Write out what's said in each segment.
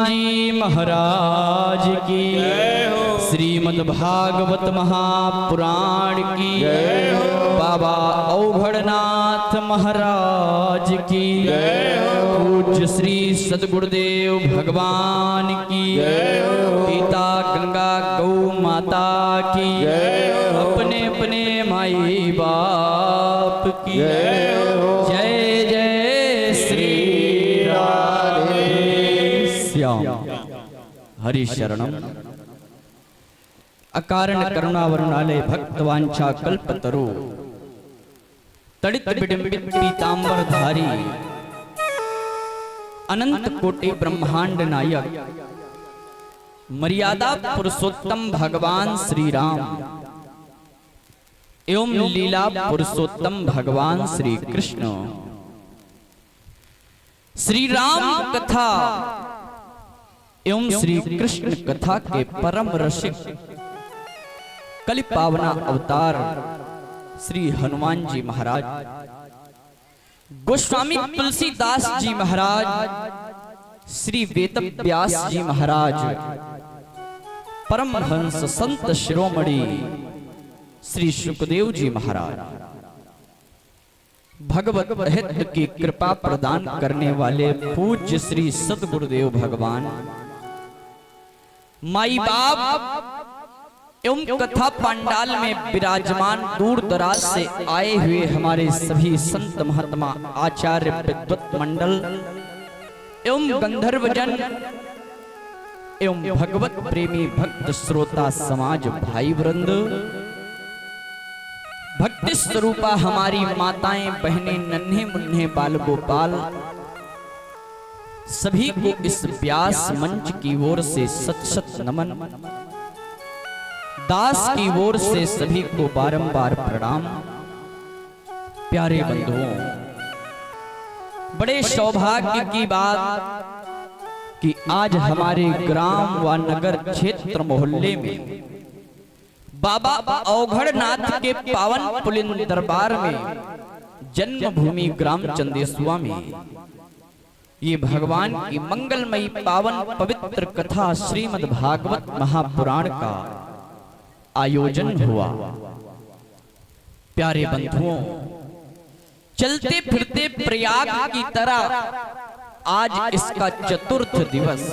जी महाराज की, श्रीमद् भागवत महापुराण की, बाबा औघड़नाथ महाराज की, पूज्य श्री सद्गुरुदेव भगवान की, पिता गंगा गौ माता की, अपने अपने माई बाप की जय जय श्री राधे श्याम। हरि शरणम। अकारण करुणावरुणालय भक्तवांछा कल्पतरु, तड़ित विडंबित पीतांबर धारी, अनंत कोटि ब्रह्मांड नायक, मर्यादा पुरुषोत्तम भगवान श्री राम एवं लीला पुरुषोत्तम भगवान श्री कृष्ण, श्री राम कथा एवं श्री कृष्ण कथा के परम रसिक कलि पावना अवतार श्री हनुमान जी महाराज, गोस्वामी तुलसीदास जी महाराज, श्री वेद व्यास जी महाराज, परमहंस संत शिरोमणि श्री सुखदेव जी महाराज, भगवत हित की कृपा प्रदान करने वाले पूज्य श्री सद्गुरुदेव भगवान, माई बाप एवं कथा पंडाल में विराजमान दूर दराज से आए हुए हमारे सभी संत महात्मा आचार्य विद्वत मंडल एवं गंधर्वजन एवं भगवत प्रेमी भक्त श्रोता समाज भाई वृंद, भक्ति स्वरूपा हमारी माताएं बहनें नन्हे मुन्ने बाल गोपाल, सभी को इस व्यास मंच की ओर से सत सत नमन, दास की ओर से सभी को बारंबार प्रणाम। प्यारे बंधुओं, बड़े सौभाग्य की बात कि आज हमारे ग्राम व नगर क्षेत्र मोहल्ले में बाबा औघड़नाथ के पावन पुलिंद दरबार में जन्मभूमि ग्राम चंदेसुआ में ये भगवान की मंगलमयी पावन पवित्र कथा श्रीमद् भागवत महापुराण का आयोजन हुआ। प्यारे बंधुओं, चलते फिरते प्रयाग की तरह आज इसका चतुर्थ दिवस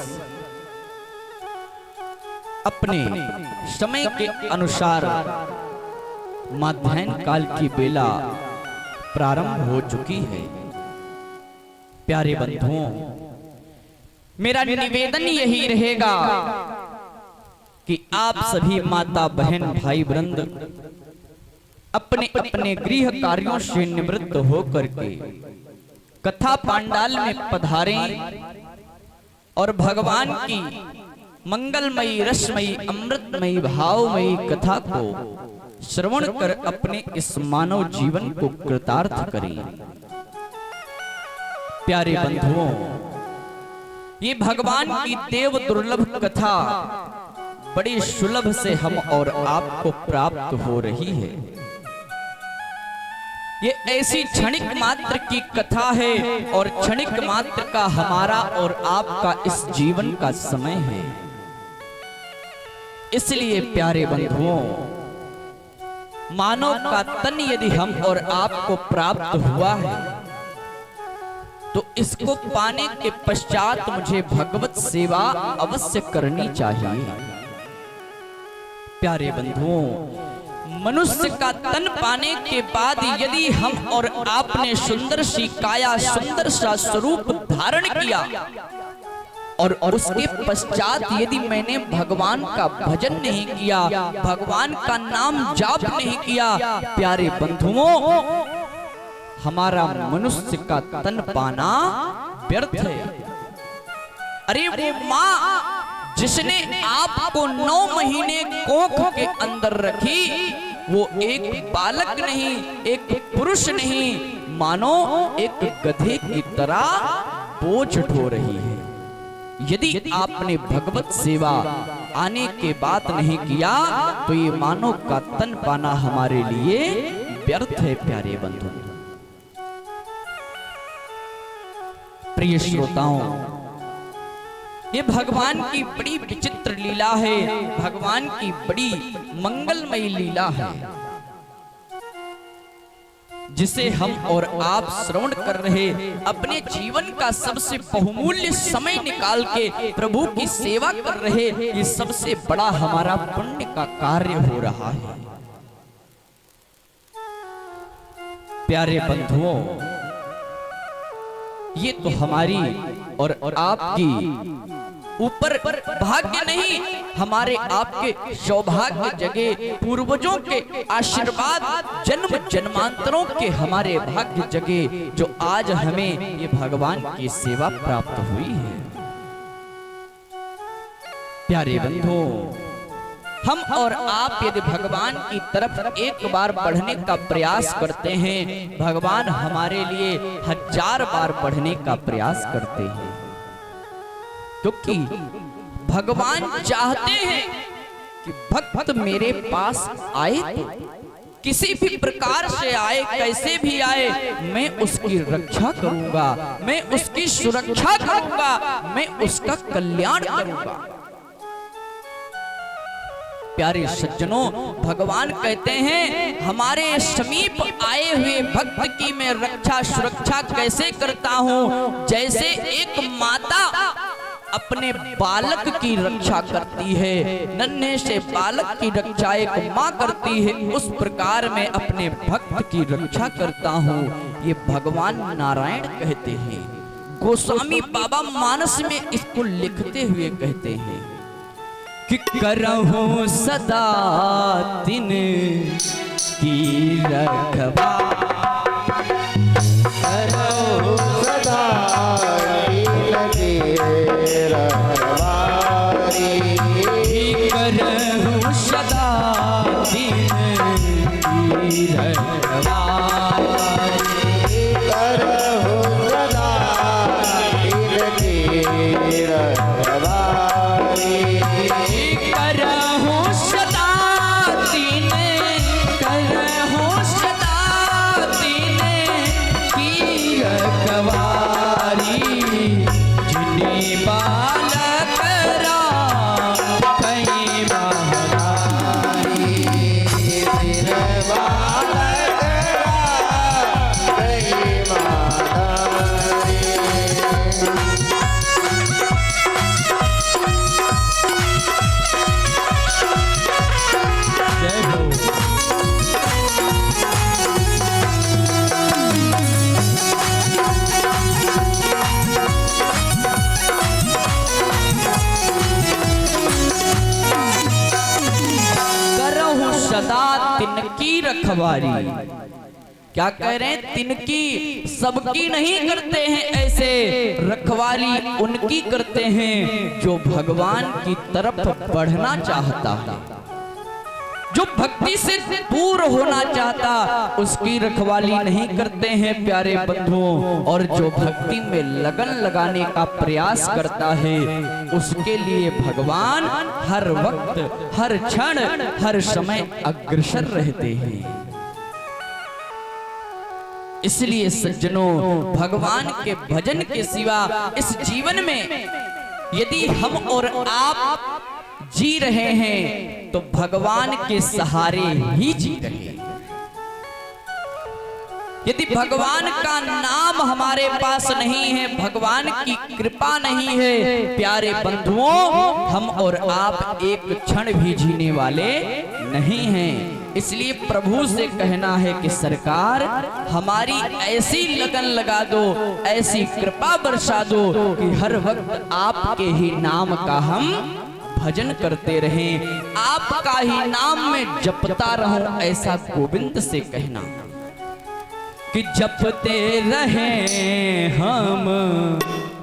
अपने समय के अनुसार मध्याह्न काल की बेला प्रारंभ हो चुकी है। प्यारे बंधुओं, मेरा निवेदन यही रहेगा कि आप सभी माता बहन भाई वृंद अपने अपने गृह कार्यों से निवृत्त होकर के कथा पांडाल में पधारें और भगवान की मंगलमयी रसमयी अमृतमयी भावमयी कथा को श्रवण कर अपने इस मानव जीवन को कृतार्थ करें। प्यारे बंधुओं, ये भगवान की देव दुर्लभ कथा बड़ी सुलभ से हम और आपको प्राप्त हो रही है। ये ऐसी क्षणिक मात्र की कथा है और क्षणिक मात्र का हमारा और आपका इस जीवन का समय है। इसलिए प्यारे बंधुओं, मानव का तन यदि हम और आपको प्राप्त हुआ है तो इसको पाने के पश्चात मुझे भगवत सेवा अवश्य करनी चाहिए। प्यारे बंधुओं, मनुष्य का तन पाने के बाद यदि हम और आपने सुंदर सी काया सुंदर सा स्वरूप धारण किया और उसके पश्चात यदि मैंने भगवान का भजन नहीं किया, भगवान का नाम जाप नहीं किया, प्यारे बंधुओं, हमारा मनुष्य का तन पाना व्यर्थ है। अरे वो माँ जिसने आपको 9 महीने कोख के अंदर रखी, वो एक बालक नहीं, एक पुरुष नहीं, मानो एक गधे की तरह बोझ ढो रही है। यदि आपने भगवत सेवा आने के बाद नहीं किया तो ये मानव का तन पाना हमारे लिए व्यर्थ है। प्यारे बंधु, प्रिय श्रोताओं, ये भगवान की बड़ी विचित्र लीला है, भगवान की बड़ी मंगलमयी लीला है, जिसे हम और आप श्रवण कर रहे, अपने जीवन का सबसे बहुमूल्य समय निकाल के प्रभु की सेवा कर रहे, ये सबसे बड़ा हमारा पुण्य का कार्य हो रहा है। प्यारे बंधुओं, ये तो हमारी और आपकी ऊपर भाग्य नहीं, हमारे आपके सौभाग्य जगे, पूर्वजों के आशीर्वाद, जन्म जन्मांतरों के हमारे भाग्य जगे, जो आज हमें ये भगवान की सेवा प्राप्त हुई है। प्यारे बंधुओं, हम और आप यदि भगवान की तरफ एक बार बढ़ने का प्रयास करते हैं, भगवान हमारे लिए 1000 बार बढ़ने का प्रयास करते हैं, क्योंकि भगवान चाहते हैं कि भक्त मेरे पास आए, किसी भी प्रकार से आए, कैसे भी आए, मैं उसकी रक्षा करूंगा, मैं उसकी सुरक्षा करूंगा, मैं उसका कल्याण करूंगा। प्यारे सज्जनों, भगवान कहते हैं हमारे समीप आए हुए भक्त की मैं रक्षा सुरक्षा कैसे करता हूँ, जैसे एक माता अपने बालक की रक्षा करती है, नन्हे से बालक की रक्षा एक माँ करती है, उस प्रकार मैं अपने भक्त की रक्षा करता हूँ। ये भगवान नारायण कहते हैं। गोस्वामी बाबा मानस में इसको लिखते हुए कहते हैं कि करहूं सदा दिन की रखवा, करहूं सदा लगे रखवारी, करहूं सदा दिन की रखवारी, करहूं सदा दिन की रखवारी, करहूं सदा दिन, करहूं सदा दिन की रखवारी, जिन्हें बालक राम कहीं महारानी, जिन्हें बालक राम कहीं महारानी। जय हो। करहूं सदा तिनकी रखवारी, क्या कह रहे हैं? तिनकी, सबकी नहीं करते हैं ऐसे, रखवाली उनकी करते हैं जो भगवान की तरफ बढ़ना चाहता है, जो भक्ति से दूर होना चाहता, उसकी रखवाली नहीं करते हैं प्यारे बंधुओं। और जो भक्ति में लगन लगाने का प्रयास करता है, उसके लिए भगवान हर वक्त, हर क्षण, हर समय अग्रसर रहते हैं। इसलिए सज्जनों, भगवान के भजन के सिवा इस जीवन में यदि हम और आप जी रहे हैं तो भगवान के सहारे ही जी रहे हैं। यदि भगवान का नाम हमारे पास नहीं है, भगवान की कृपा नहीं है, प्यारे बंधुओं, हम और आप एक क्षण भी जीने वाले नहीं हैं। इसलिए प्रभु से कहना है कि सरकार हमारी ऐसी लगन लगा दो, ऐसी कृपा बरसा दो कि हर वक्त आपके ही नाम का हम भजन करते रहें, आपका ही नाम में जपता रहूं, ऐसा गोविंद से कहना कि जपते रहें हम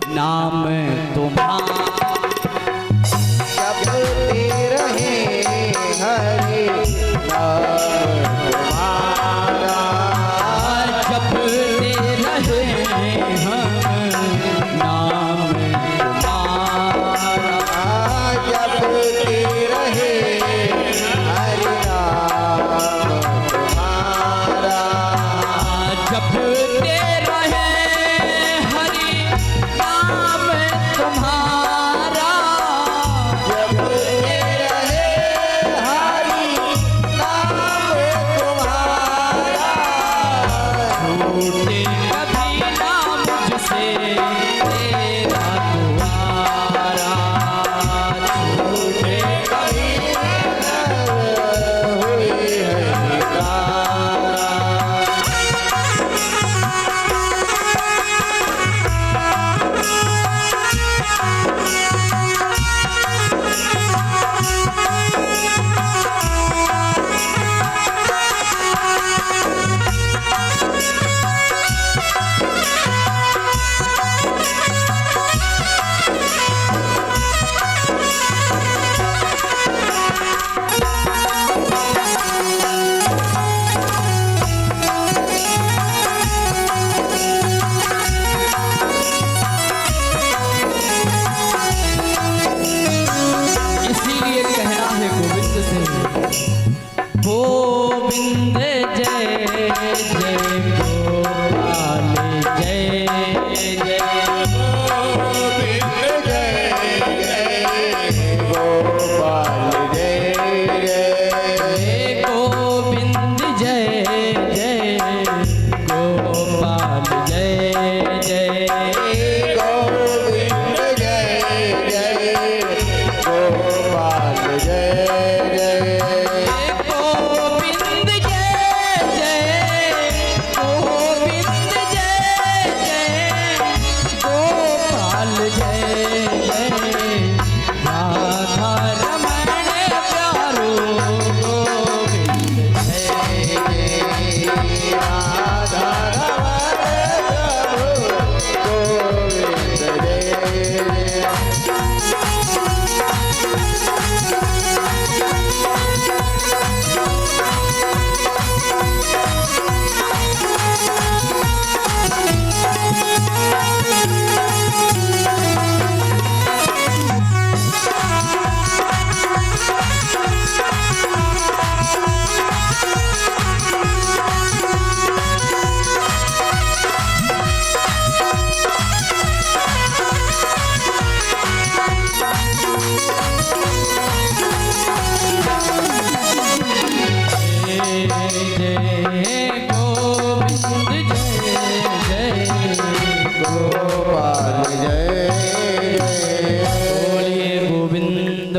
नाम तुम्हारा, जपते रहें हरि नाम तुम्हारा, जपते रहें हम नाम तुम्हारा, जपते रहें हरि नाम तुम्हारा, जपते रहें हरि नाम तुम्हारा,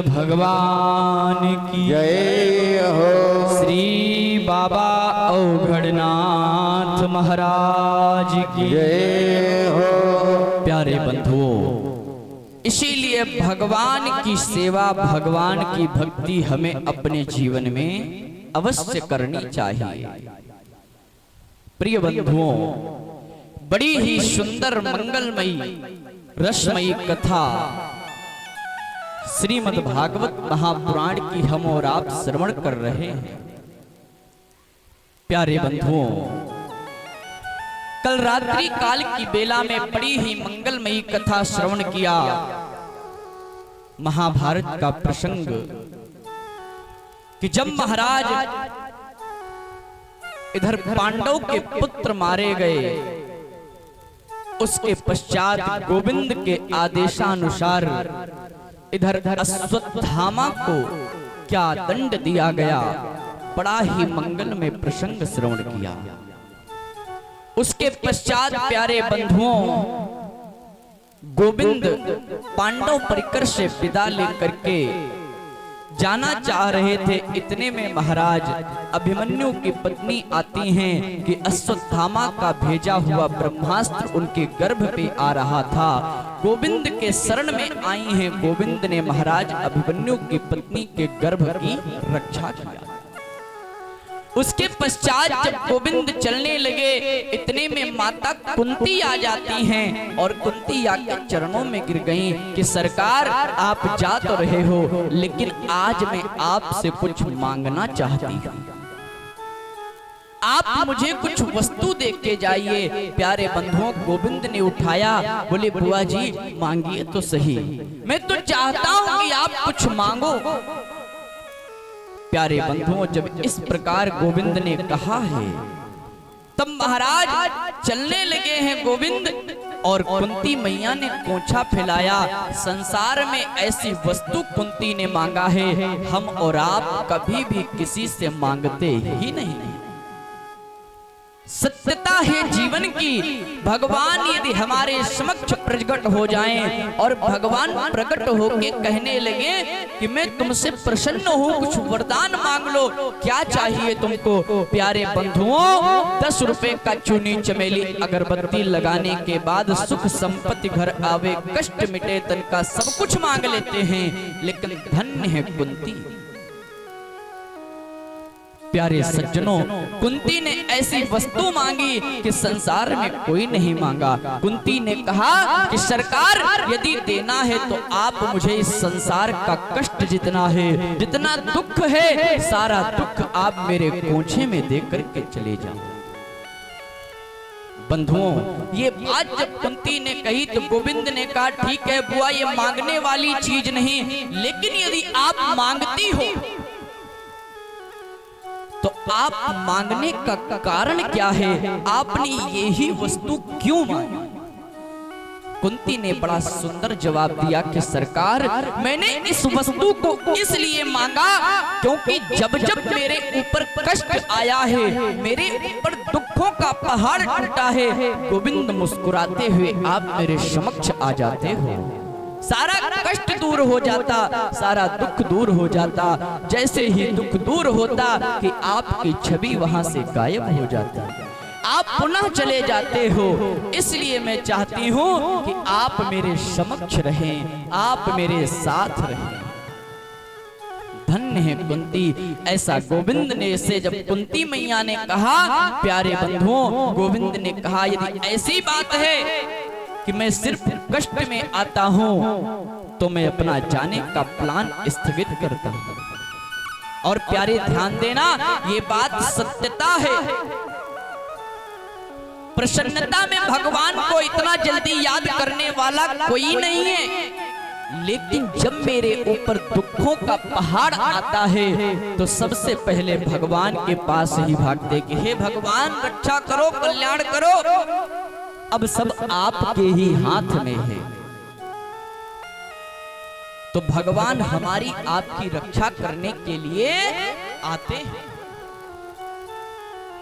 भगवान की जय हो। श्री बाबा औघड़नाथ महाराज की जय हो। प्यारे बंधुओं, इसीलिए भगवान की सेवा, भगवान की भक्ति हमें अपने जीवन में अवश्य करनी चाहिए। प्रिय बंधुओं, बड़ी ही सुंदर मंगलमयी रसमयी कथा श्रीमद् भागवत महापुराण की हम और आप श्रवण कर रहे हैं। प्यारे बंधुओं, कल रात्रि काल की बेला में बड़ी ही मंगलमयी कथा श्रवण किया। महाभारत का प्रसंग कि जब महाराज इधर पांडव के पुत्र मारे गए, उसके पश्चात गोविंद के आदेशानुसार इधर अश्वत्थामा को क्या दंड दिया गया, बड़ा ही मंगल में प्रसंग श्रवण किया। उसके पश्चात प्यारे बंधुओं, गोविंद पांडव परिकर से विदा लेकर के जाना चाह रहे थे। इतने में महाराज अभिमन्यु की पत्नी आती हैं कि अश्वत्थामा का भेजा हुआ ब्रह्मास्त्र उनके गर्भ पे आ रहा था। गोविंद के शरण में आई हैं। गोविंद ने महाराज अभिमन्यु की पत्नी के गर्भ की रक्षा किया। उसके पश्चात जब गोविंद चलने लगे, इतने में माता कुंती आ जाती हैं और कुंती आके चरणों में गिर गईं कि सरकार, आप जा तो रहे हो, लेकिन आज मैं आपसे कुछ मांगना चाहती हूँ। आप मुझे कुछ वस्तु दे के जाइए। प्यारे बंधुओं, गोविंद ने उठाया, बोले बुआ जी मांगिए तो सही, मैं तो चाहता हूँ कि आप कुछ मांगो। प्यारे बंधुओं, जब इस प्रकार गोविंद ने कहा है, तब महाराज चलने लगे हैं गोविंद, और कुंती मैया ने कोंछा फैलाया। संसार में ऐसी वस्तु कुंती ने मांगा है, हम और आप कभी भी किसी से मांगते ही नहीं। सत्यता है जीवन की। भगवान यदि हमारे समक्ष प्रकट हो जाएं और भगवान प्रकट होके कहने लगे कि मैं तुमसे प्रसन्न हूँ, कुछ वरदान मांग लो, क्या चाहिए तुमको? प्यारे बंधुओं, 10 रुपए का चूनी चमेली अगरबत्ती लगाने के बाद सुख संपत्ति घर आवे, कष्ट मिटे तन का, सब कुछ मांग लेते हैं, लेकिन धन्य है कुंती। प्यारे सज्जनों, कुंती ने ऐसी वस्तु मांगी कि संसार में कोई नहीं मांगा। कुंती ने कहा कि सरकार, यदि देना है तो आप मुझे इस संसार का कष्ट जितना है, जितना दुख है, सारा दुख आप मेरे कोंछे में दे करके चले जाओ। बंधुओं, ये बात जब कुंती ने कही तो गोविंद ने कहा, ठीक है बुआ, ये मांगने वाली चीज नहीं, लेकिन यदि आप मांगती हो तो आप मांगने का कारण क्या है? आपने ये ही वस्तु क्यों मांगी? कुंती ने बड़ा सुंदर जवाब दिया कि सरकार, मैंने इस वस्तु को इसलिए मांगा क्योंकि जब जब मेरे ऊपर कष्ट आया है, मेरे ऊपर दुखों का पहाड़ टूटा है, गोविंद मुस्कुराते हुए आप मेरे समक्ष आ जाते हो। सारा कष्ट दूर हो जाता, सारा दुख दूर हो जाता। जैसे ही दुख दूर होता कि आपकी छवि वहां से गायब हो जाता, आप पुनः चले जाते हो। इसलिए मैं चाहती हूँ कि आप मेरे समक्ष रहें, आप मेरे साथ रहें। धन्य है कुंती। ऐसा गोविंद ने से जब कुंती मैया ने कहा, प्यारे बंधुओं, गोविंद ने कहा यदि ऐसी बात है कि मैं सिर्फ कष्ट में आता हूँ तो मैं अपना जाने का प्लान स्थगित करता हूँ। और प्यारे ध्यान देना, ये बात सत्यता है। प्रसन्नता में भगवान को इतना जल्दी याद करने वाला कोई नहीं है, लेकिन जब मेरे ऊपर दुखों का पहाड़ आता है तो सबसे पहले भगवान के पास ही भागते कि हे भगवान, रक्षा करो, कल्याण करो। अब सब आपके ही हाथ में है, तो भगवान हमारी आपकी रक्षा करने के लिए आते हैं।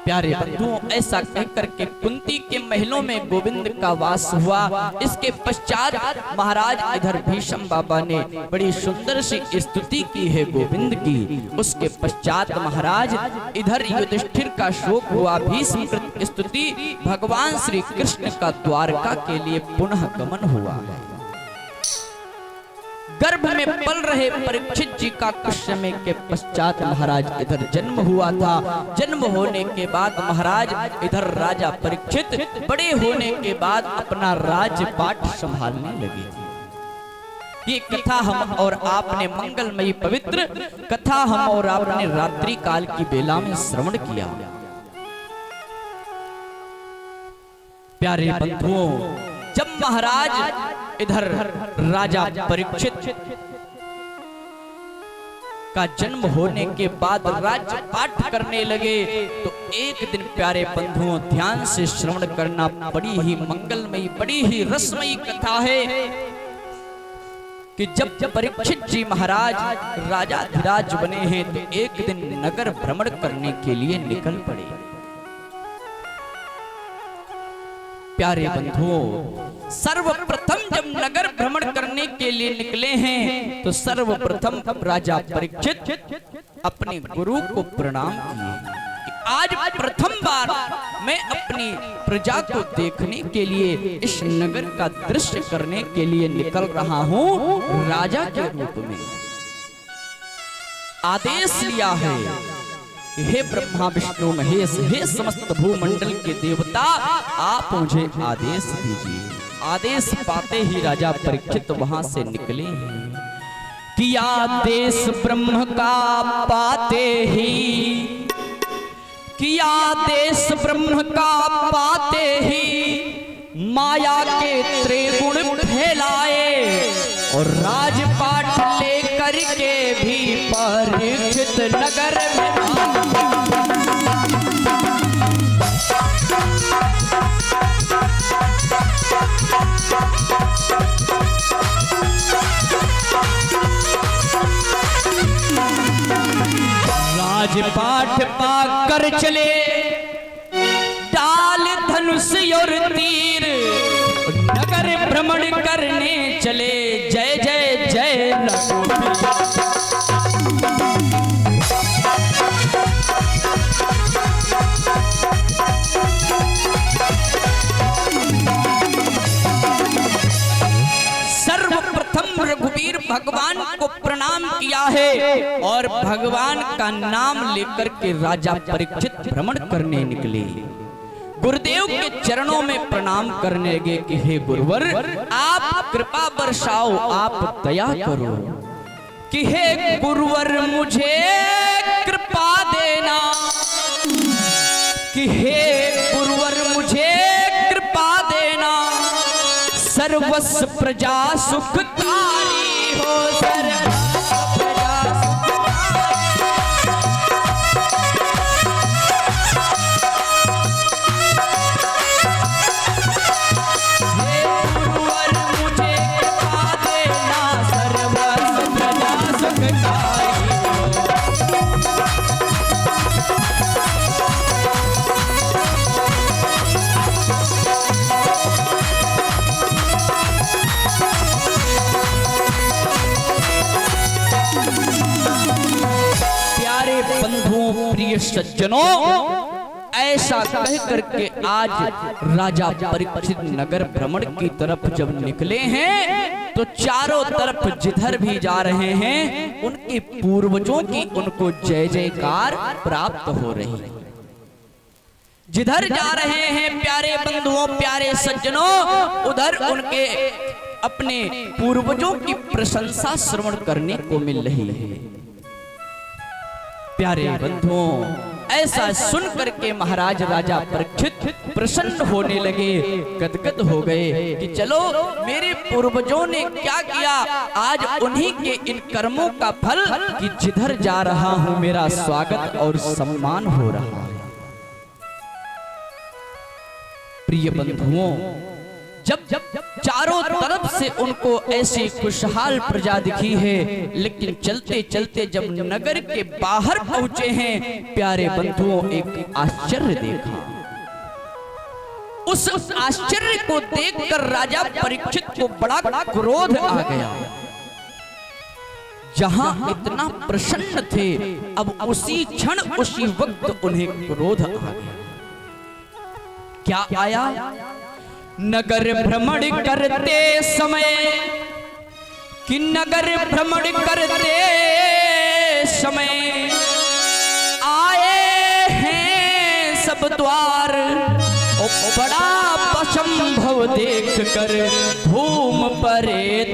प्यारे बंधुओं, ऐसा कहकर के कुंती के महलों में गोविंद का वास हुआ। इसके पश्चात महाराज इधर भीष्म बाबा ने बड़ी सुंदर सी स्तुति की है गोविंद की। उसके पश्चात महाराज इधर युधिष्ठिर का शोक हुआ। भीष्म कृत स्तुति भगवान श्री कृष्ण का द्वारका के लिए पुनः गमन हुआ है। गर्भ में पल रहे परीक्षित जी का कुछ समय के पश्चात महाराज इधर जन्म हुआ था। जन्म होने के बाद महाराज इधर राजा परीक्षित बड़े होने के बाद अपना राजपाट संभालने लगे थे। ये कथा हम और आपने मंगलमयी पवित्र कथा हम और आपने रात्रि काल की बेला में श्रवण किया। प्यारे बंधुओं, जब महाराज इधर राजा परीक्षित का जन्म होने के बाद राजपाट करने लगे तो एक दिन प्यारे बंधुओं ध्यान से श्रवण करना, बड़ी ही मंगलमयी, बड़ी ही रसमयी कथा है कि जब परीक्षित जी महाराज राजाधिराज बने हैं तो एक दिन नगर भ्रमण करने के लिए निकल पड़े। प्यारे बंधुओं, सर्वप्रथम जब नगर भ्रमण करने के लिए निकले हैं तो सर्वप्रथम राजा परीक्षित अपने गुरु को प्रणाम किए कि आज प्रथम बार मैं अपनी प्रजा को देखने के लिए इस नगर का दृश्य करने के लिए निकल रहा हूँ राजा के रूप में। आदेश लिया है, हे ब्रह्मा विष्णु महेश, हे समस्त भूमंडल के देवता, आप मुझे आदेश दीजिए। आदेश पाते ही राजा परीक्षित वहां से निकले कि आदेश ब्रह्म का पाते ही, कि आदेश ब्रह्म का पाते ही माया के त्रिगुण फैलाए और राजपाट लेकर के भी परीक्षित नगर में राजपाट पाकर चले डाल धनुष और तीर, नगर भ्रमण करने चले जय जय जय रघुवीर। सर्वप्रथम रघुवीर भगवान को प्रणाम किया है और भगवान का नाम लेकर के राजा परीक्षित भ्रमण करने निकले। गुरुदेव के चरणों में प्रणाम करने लगे कि हे गुरुवर, आप कृपा बरसाओ, आप दया करो कि हे गुरुवर मुझे कृपा देना, कि हे गुरुवर मुझे कृपा देना, सर्वस्व प्रजा सुखकारी हो, सर्वस्व प्रजा सुखकारी। प्रिय सज्जनों, ऐसा कह करके आज राजा परीक्षित नगर भ्रमण की तरफ जब निकले हैं तो चारों तरफ जिधर भी जा रहे हैं उनके पूर्वजों की उनको जय जयकार प्राप्त हो रही है। जिधर जा रहे हैं प्यारे बंधुओं, प्यारे सज्जनों, उधर उनके अपने पूर्वजों की प्रशंसा श्रवण करने को मिल रही है। प्यारे बंधुओं, ऐसा सुन करके महाराज राजा परीक्षित प्रसन्न होने लगे, गदगद हो गए कि चलो मेरे पूर्वजों ने क्या किया, आज उन्हीं के इन कर्मों का फल कि जिधर जा रहा हूं मेरा स्वागत और सम्मान हो रहा है। प्रिय बंधुओं, जब चारों तरफ से उनको ऐसी खुशहाल प्रजा दिखी है, लेकिन चलते चलते जब नगर के बाहर पहुंचे हैं प्यारे बंधुओं, एक आश्चर्य देखा। उस आश्चर्य को देखकर राजा परीक्षित को बड़ा क्रोध आ गया। जहां इतना प्रसन्न थे, अब उसी क्षण उसी वक्त उन्हें क्रोध आ गया। क्या आया? नगर भ्रमण करते समय, कि नगर भ्रमण करते समय आए हैं सब द्वार, बड़ा असंभव देख कर धूम परे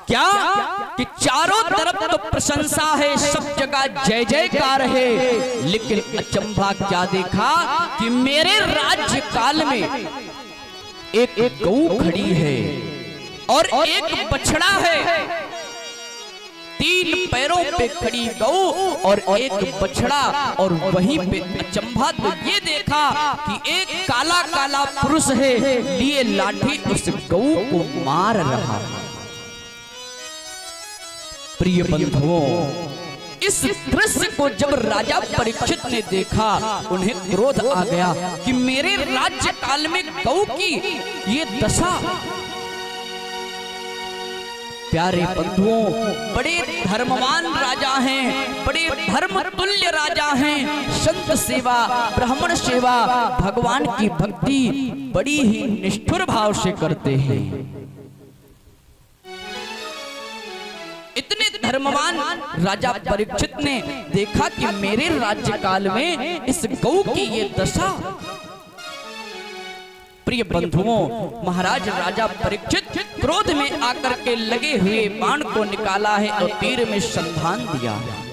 क्या कि चारों तरफ तो प्रशंसा है, सब जगह जय जयकार है, लेकिन अचंभा क्या देखा कि मेरे राज्य काल में एक गऊ खड़ी है और एक बछड़ा है। 3 पैरों पे खड़ी गऊ और एक बछड़ा, और वहीं पे अचंभा तो ये देखा कि एक काला काला पुरुष है, लिए लाठी उस गऊ को मार रहा है। प्रिय बंधुओं, इस दृश्य को जब राजा परीक्षित ने देखा, उन्हें क्रोध आ गया कि मेरे राज्य काल में गऊ की ये दशा। प्यारे बंधुओं, बड़े धर्मवान राजा हैं, बड़े धर्म तुल्य राजा हैं, संत सेवा, ब्राह्मण सेवा, भगवान की भक्ति बड़ी ही निष्ठुर भाव से करते हैं। इतने धर्मवान राजा परीक्षित ने देखा कि मेरे राज्य काल में इस गऊ की ये दशा। प्रिय बंधुओं, महाराज राजा परीक्षित क्रोध में आकर के लगे हुए बाण को निकाला है और तीर में संधान दिया है।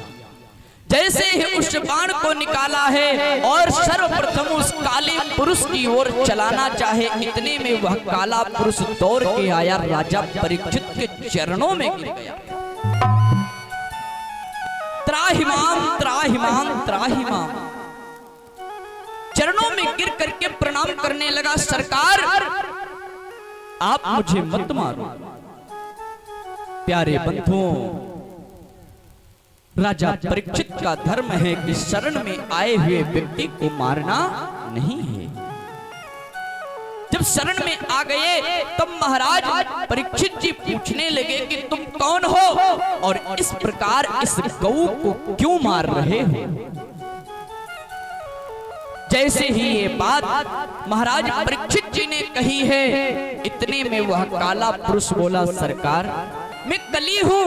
जैसे ही उस बाण को निकाला है और सर्वप्रथम उस काले पुरुष की ओर चलाना चाहे, इतने में वह काला पुरुष दौड़ के आया, राजा परीक्षित के चरणों में गिर गया। त्राहिमाम त्राहिमाम त्राहिमाम, चरणों में गिर करके प्रणाम करने लगा। सरकार, आप मुझे मत मारो। प्यारे बंधुओं, राजा परीक्षित का धर्म है कि शरण में आए हुए व्यक्ति को मारना नहीं है। जब शरण में आ गए तब महाराज परीक्षित जी पूछने लगे कि तुम कौन हो और इस प्रकार इस गऊ को क्यों मार रहे हो। जैसे ही ये बात महाराज परीक्षित जी ने कही है, इतने में वह काला पुरुष बोला, सरकार, मैं कली हूं,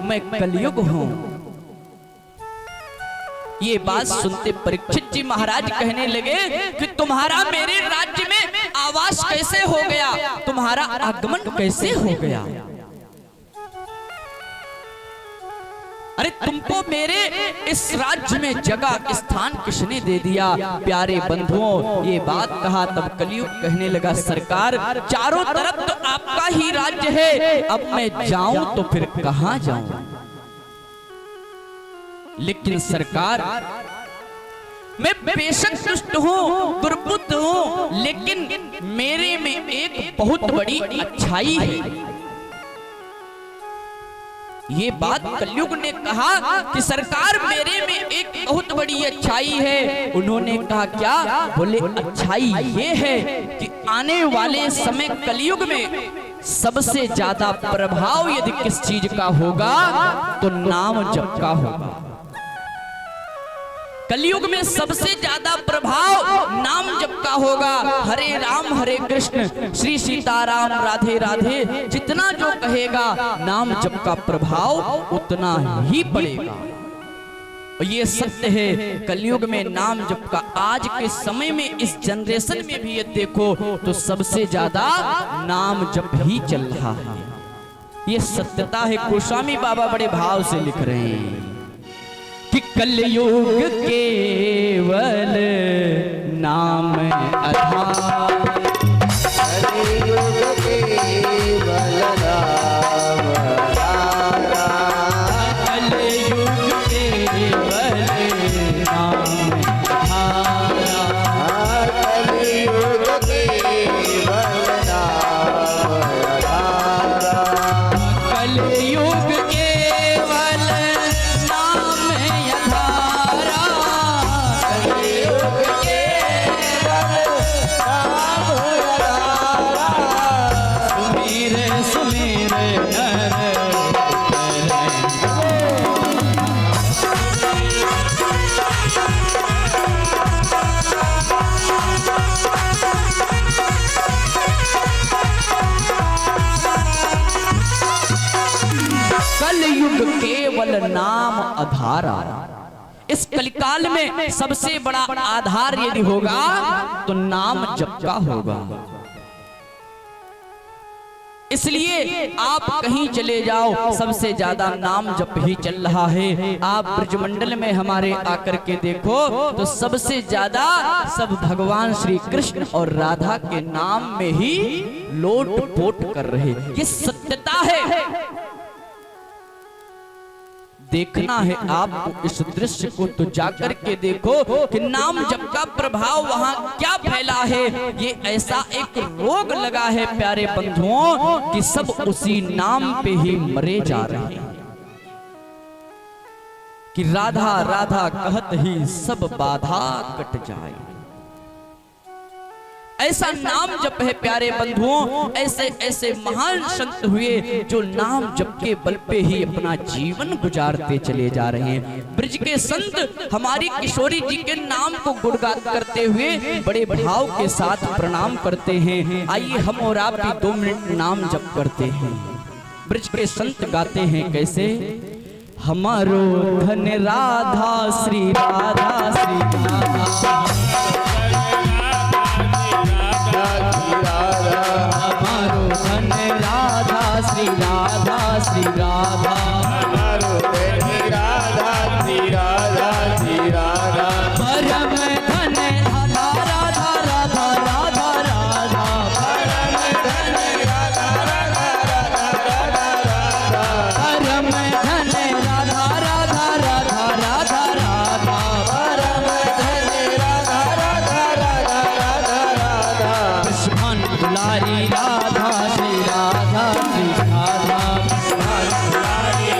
मैं कलयुग हूं। ये बात सुनते परीक्षित जी महाराज कहने लगे कि तुम्हारा मेरे राज्य में आवास कैसे हो गया, तुम्हारा आगमन कैसे हो गया। अरे तुमको मेरे इस राज्य में जगह स्थान किसने दे दिया। प्यारे बंधुओं, ये बात कहा तब कलयुग कहने लगा, सरकार, चारों तरफ तो आपका ही राज्य है, अब मैं जाऊं तो फिर कहां जाऊं। लेकिन सरकार, मैं बेशक दुष्ट हूँ, दुर्बुद्ध हूँ, लेकिन मेरे में एक बहुत बड़ी अच्छाई है। ये बात कलयुग ने कहा कि सरकार मेरे में एक बहुत बड़ी अच्छाई है। उन्होंने कहा क्या? बोले अच्छाई ये है कि आने वाले समय कलयुग में सबसे ज्यादा प्रभाव यदि किस चीज का होगा तो नाम जप का होगा। कलयुग में सबसे ज्यादा प्रभाव नाम जप का होगा। हरे राम हरे कृष्ण, श्री सीताराम राधे राधे, जितना जो कहेगा नाम जप का प्रभाव उतना ही पड़ेगा। और ये सत्य है कलयुग में नाम जप का। आज के समय में इस जनरेशन में भी ये देखो तो सबसे ज्यादा नाम जप ही चल रहा है। ये सत्यता है। गोस्वामी बाबा बड़े भाव से लिख रहे हैं कि कलयुग केवल नाम आधार, कलयुग केवल नाम आधार, कलयुग केवल नाम आधार, कलयुग केवल नाम आधार, कलयुग केवल नाम आधारा, कलयुग केवल नाम आधार, सुमीर सुमीर नर कलयुग केवल नाम आधारा। इस कलिकाल में सबसे बड़ा आधार यदि होगा तो नाम जप का होगा। इसलिए आप कहीं चले जाओ सबसे ज्यादा नाम जप ही चल रहा है। आप ब्रजमंडल में हमारे आकर के देखो तो सबसे ज्यादा सब भगवान श्री कृष्ण और राधा के नाम में ही लोट पोट कर रहे। ये सत्यता है। देखना है आपको इस दृश्य को तो जाकर के देखो कि नाम जप का प्रभाव वहां क्या फैला है। ये ऐसा एक रोग लगा है प्यारे बंधुओं कि सब उसी नाम पे ही मरे जा रहे हैं कि राधा राधा कहत ही सब बाधा कट जाए। ऐसा नाम जप है प्यारे बंधुओं। ऐसे ऐसे महान संत हुए जो नाम जप के बल पे ही अपना जीवन गुजारते चले जा रहे हैं। ब्रज के संत हमारी किशोरी जी के नाम को गुणगान करते हुए बड़े भाव के साथ प्रणाम करते हैं। आइए हम और आप भी 2 मिनट नाम जप करते हैं। ब्रज के संत गाते हैं कैसे? हमारो धन राधा श्री राधा श्री राधा, हमारो धन राधा श्री राधा श्री राधा, हमारो धन राधा श्री राधा श्री राधा, परम धन राधा राधा राधा राधा, परम धन राधा राधा राधा राधा, परम धन राधा राधा राधा राधा राधा, परम धन राधा राधा राधा राधा राधा, कृष्ण दुलारी राधा श्री राधा श्री राधा, हमारी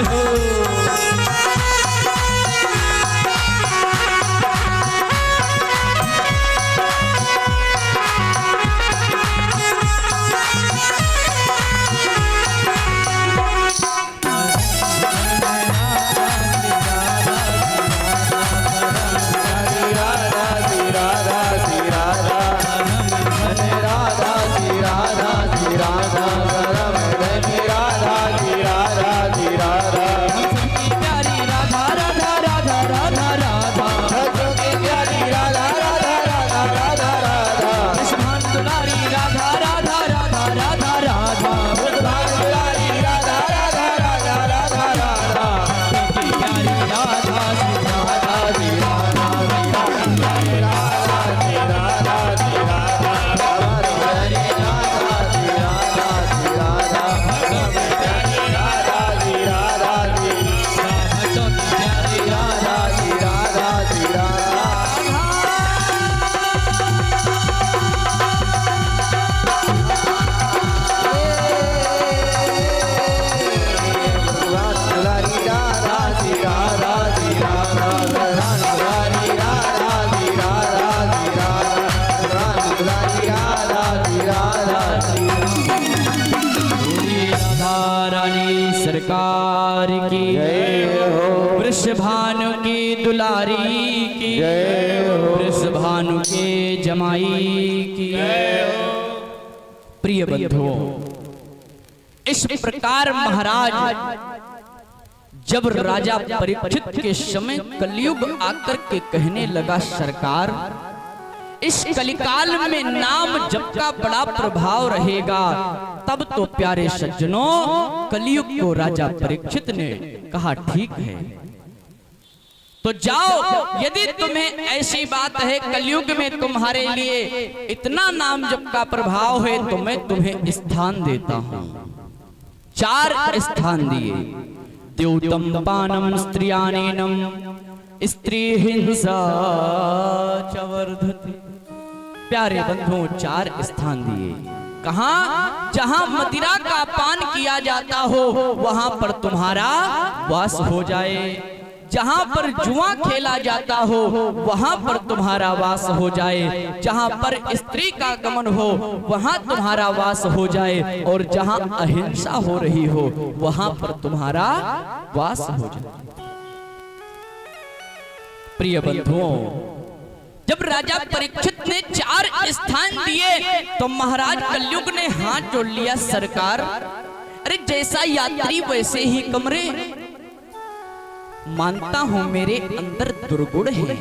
हो। सरकार की वृषभानु की दुलारी की वृषभानु के जमाई की। प्रिय बंधुओं, इस प्रकार महाराज जब राजा परीक्षित के समय कलयुग आकर के कहने लगा, सरकार इस कलिकाल में नाम जप का बड़ा प्रभाव रहेगा, तब तो प्यारे सज्जनों कलयुग को राजा परीक्षित ने कहा ठीक है, तो जाओ, यदि तुम्हें ऐसी बात है कलयुग में तुम्हारे लिए इतना नाम जप का प्रभाव है तो मैं तुम्हें स्थान देता हूं। 4 स्थान दिए, द्योतम पानम स्त्रियानेनम स्त्री हिंसा च वर्धते। प्यारे बंधुओं 4 स्थान दिए, कहां? जहां मदिरा का पान किया जाता हो वहां पर तुम्हारा वास हो जाए, जहां पर जुआ खेला जाता हो वहां पर तुम्हारा वास हो जाए, जहां पर स्त्री का गमन हो वहां तुम्हारा वास हो जाए, और जहां अहिंसा हो रही हो वहां पर तुम्हारा वास हो जाए। प्रिय बंधुओं, जब राजा परीक्षित ने 4 स्थान दिए तो महाराज कलयुग ने हाथ जोड़ लिया, सरकार अरे जैसा यात्री वैसे ही कमरे। मानता हूं मेरे अंदर दुर्गुण है,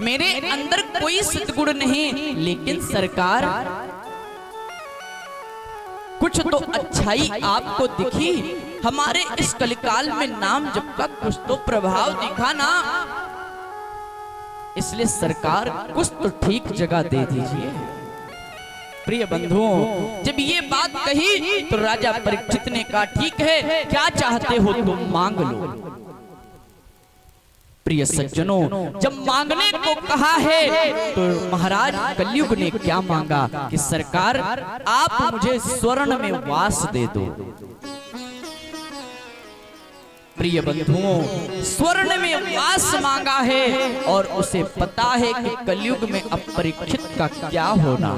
मेरे अंदर कोई सद्गुण नहीं, लेकिन सरकार कुछ तो अच्छाई आपको दिखी, हमारे इस कलिकाल में नाम जप का कुछ तो प्रभाव दिखा ना, इसलिए सरकार कुछ तो ठीक जगह दे दीजिए। प्रिय बंधुओं, जब ये बात कही तो राजा परीक्षित ने कहा ठीक है, क्या चाहते हो तुम मांग लो। प्रिय सज्जनों, जब मांगने को कहा है तो महाराज कलयुग ने क्या मांगा कि सरकार आप मुझे स्वर्ण में वास दे दो। प्रिय बंधुओं, स्वर्ण में वास मांगा है और उसे पता है कि कलयुग में अब परीक्षित का क्या होना।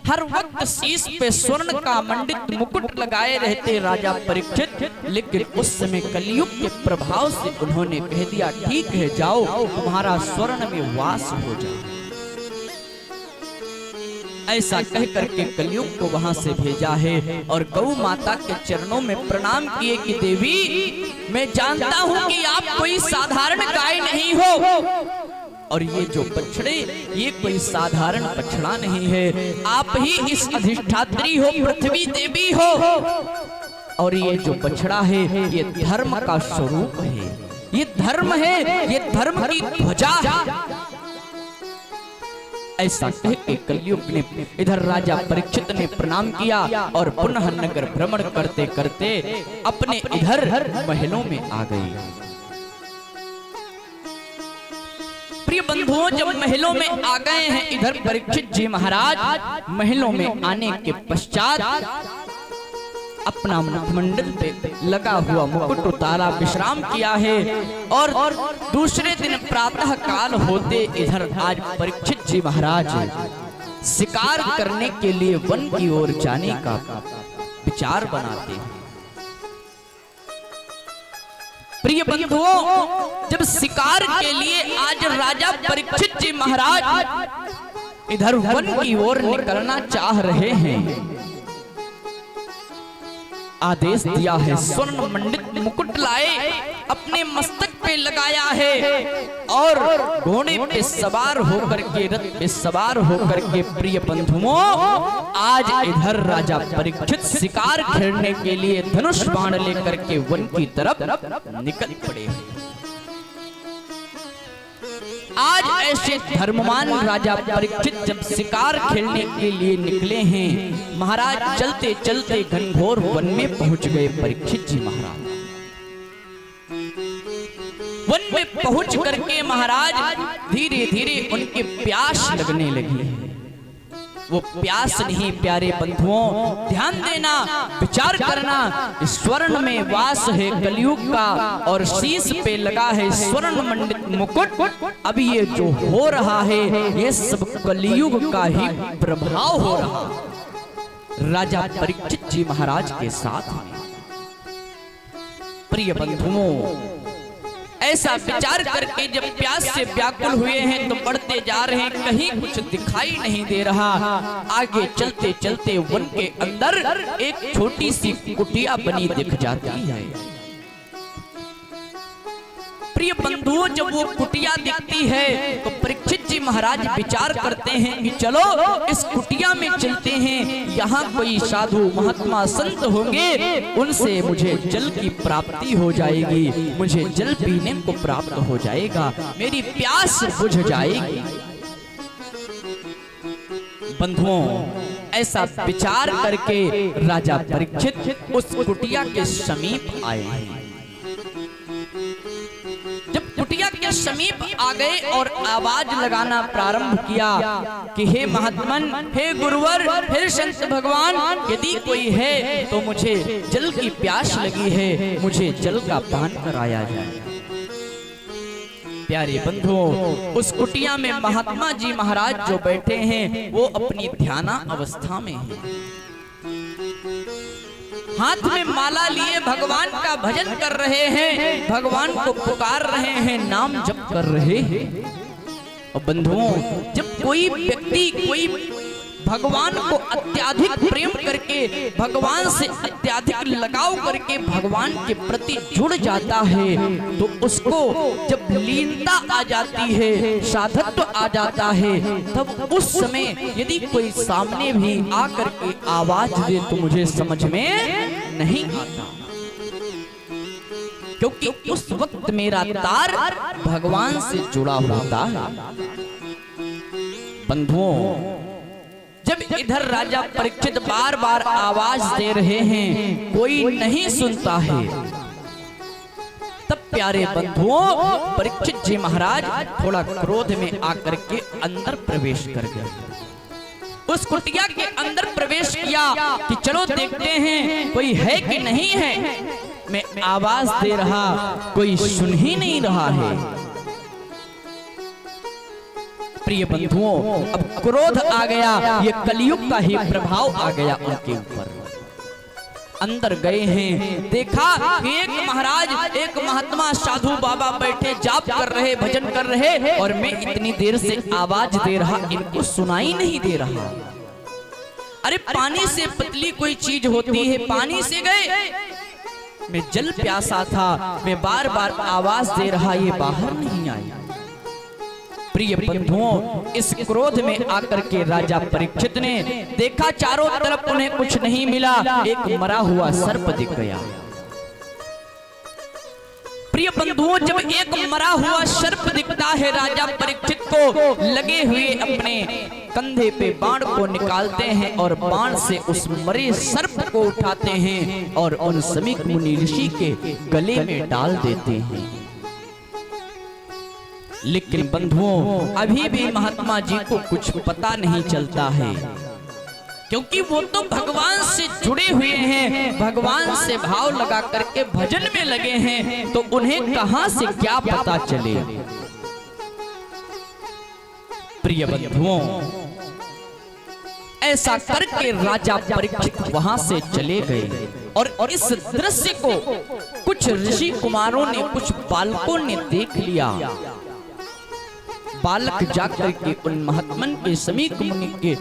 हर वक्त शीश पे स्वर्ण का मंडित मुकुट लगाए रहते राजा परीक्षित, लेकिन उस समय कलयुग के प्रभाव से उन्होंने कह दिया ठीक है, जाओ तुम्हारा स्वर्ण में वास हो जाए। ऐसा कह करके कलयुग को वहां से भेजा है और गौ माता के चरणों में प्रणाम किए कि देवी मैं जानता हूं कि आप कोई साधारण गाय नहीं हो, और ये जो बछड़े ये कोई साधारण बछड़ा नहीं है, आप ही इस अधिष्ठात्री हो, पृथ्वी देवी हो, और ये जो बछड़ा है ये धर्म का स्वरूप है, ये धर्म है, ये धर्म की ध्वजा। ऐसा कह के कलयुग ने इधर राजा परीक्षित ने प्रणाम किया और पुनः नगर भ्रमण करते करते अपने इधर महलों में आ गई। प्रिय बंधुओं, जब महलों में आ गए हैं इधर परीक्षित जी महाराज, महलों में आने के पश्चात अपना मुखमंडल पे लगा हुआ मुकुट उतारा, विश्राम किया है। और दूसरे दिन प्रातः काल होते इधर आज परीक्षित जी महाराज शिकार करने के लिए वन की ओर जाने का विचार बनाते हैं। प्रिय बंधुओं, जब शिकार के लिए आज राजा परीक्षित जी महाराज इधर वन की ओर निकलना चाह रहे हैं, आदेश दिया है, स्वर्ण मंडित मुकुट लाए, अपने मस्तक पे लगाया है और घोड़े पे सवार होकर के, रथ पे सवार होकर के प्रिय बंधुओं आज इधर राजा परीक्षित शिकार खेलने के लिए धनुष बाण लेकर के वन की तरफ निकल पड़े। आज ऐसे धर्मवान राजा परीक्षित जब शिकार खेलने के लिए निकले हैं, महाराज चलते चलते घनघोर वन में पहुंच गए। परीक्षित जी महाराज वन में पहुंच करके महाराज धीरे धीरे उनके प्यास लगने लगी। वो प्यास नहीं प्यारे बंधुओं, ध्यान देना, विचार करना, स्वर्ण में वास है कलयुग का और शीश पे लगा है स्वर्ण मंडित मुकुट। अब ये जो हो रहा है ये सब कलयुग का ही प्रभाव हो रहा राजा परीक्षित जी महाराज के साथ में। प्रिय बंधुओं, ऐसा विचार करके जब प्यास से व्याकुल हुए हैं तो बढ़ते जा रहे हैं, कहीं कुछ दिखाई नहीं दे रहा। आगे चलते चलते वन के अंदर एक छोटी सी कुटिया बनी दिख जाती है। प्रिय बंधुओं, जब वो कुटिया दिखती है तो परीक्षित जी महाराज विचार करते हैं कि चलो इस कुटिया में चलते हैं, यहाँ कोई साधु महात्मा संत होंगे, उनसे मुझे जल की प्राप्ति हो जाएगी, मुझे जल पीने को प्राप्त हो जाएगा, मेरी प्यास बुझ जाएगी। बंधुओं, ऐसा विचार करके राजा परीक्षित उस कुटिया के समीप आए। जब कुटिया के समीप आ गए और आवाज लगाना प्रारंभ किया कि हे महात्मन, हे गुरुवर, हे संत भगवान, यदि कोई है तो मुझे जल की प्यास लगी है, मुझे जल का पान कराया जाए। प्यारे बंधुओं, उस कुटिया में महात्मा जी महाराज जो बैठे हैं वो अपनी ध्याना अवस्था में हैं। हाथ में माला लिए भगवान का भजन कर रहे हैं, भगवान को पुकार रहे हैं, नाम जप कर रहे हैं। और बंधुओं, जब कोई व्यक्ति कोई भगवान को अत्याधिक प्रेम करके, भगवान से अत्याधिक लगाव करके भगवान के प्रति जुड़ जाता है तो उसको जब लीनता आ जाती है, साधत्व आ जाता है, तब उस समय यदि कोई सामने भी आकर के आवाज दे तो मुझे समझ में नहीं आता, क्योंकि उस वक्त मेरा तार भगवान से जुड़ा होता है। बंधुओं, जब इधर राजा परीक्षित बार बार आवाज दे रहे हैं, कोई नहीं सुनता है, तब प्यारे बंधुओं परीक्षित जी महाराज थोड़ा क्रोध में आकर के अंदर प्रवेश कर गए। उस कुटिया के अंदर प्रवेश किया कि चलो देखते हैं कोई है कि नहीं है। मैं आवाज दे रहा, कोई सुन ही नहीं रहा है। प्रिय बंधुओं, अब क्रोध आ गया, ये कलयुग का ही प्रभाव आ गया उनके ऊपर। अंदर गए हैं, देखा एक महाराज, एक महात्मा साधु बाबा बैठे जाप कर रहे, भजन कर रहे, और मैं इतनी देर से आवाज दे रहा, इनको सुनाई नहीं दे रहा। अरे पानी से पतली कोई चीज होती है, पानी से गए, मैं जल प्यासा था, मैं बार बार आवाज दे रहा, ये बाहर नहीं आई। प्रिय बंधुओं, इस क्रोध में आकर के राजा परीक्षित ने देखा चारों तरफ उन्हें कुछ नहीं मिला, एक मरा हुआ सर्प दिख गया। प्रिय बंधुओं, जब एक मरा हुआ सर्प दिखता है राजा परीक्षित को, लगे हुए अपने कंधे पे बाण को निकालते हैं और बाण से उस मरे सर्प को उठाते हैं और उन समीक मुनि ऋषि के गले में डाल देते हैं। लेकिन बंधुओं, अभी भी महात्मा जी को कुछ पता नहीं चलता है क्योंकि वो तो भगवान से जुड़े हुए हैं, भगवान से भाव लगा करके भजन में लगे हैं, तो उन्हें कहां से क्या पता चले। प्रिय बंधुओं, ऐसा करके राजा परीक्षित वहां से चले गए और इस दृश्य को कुछ ऋषि कुमारों ने, कुछ बालकों ने देख लिया। बालक जाकर के उन महात्मन के समीप मुनि के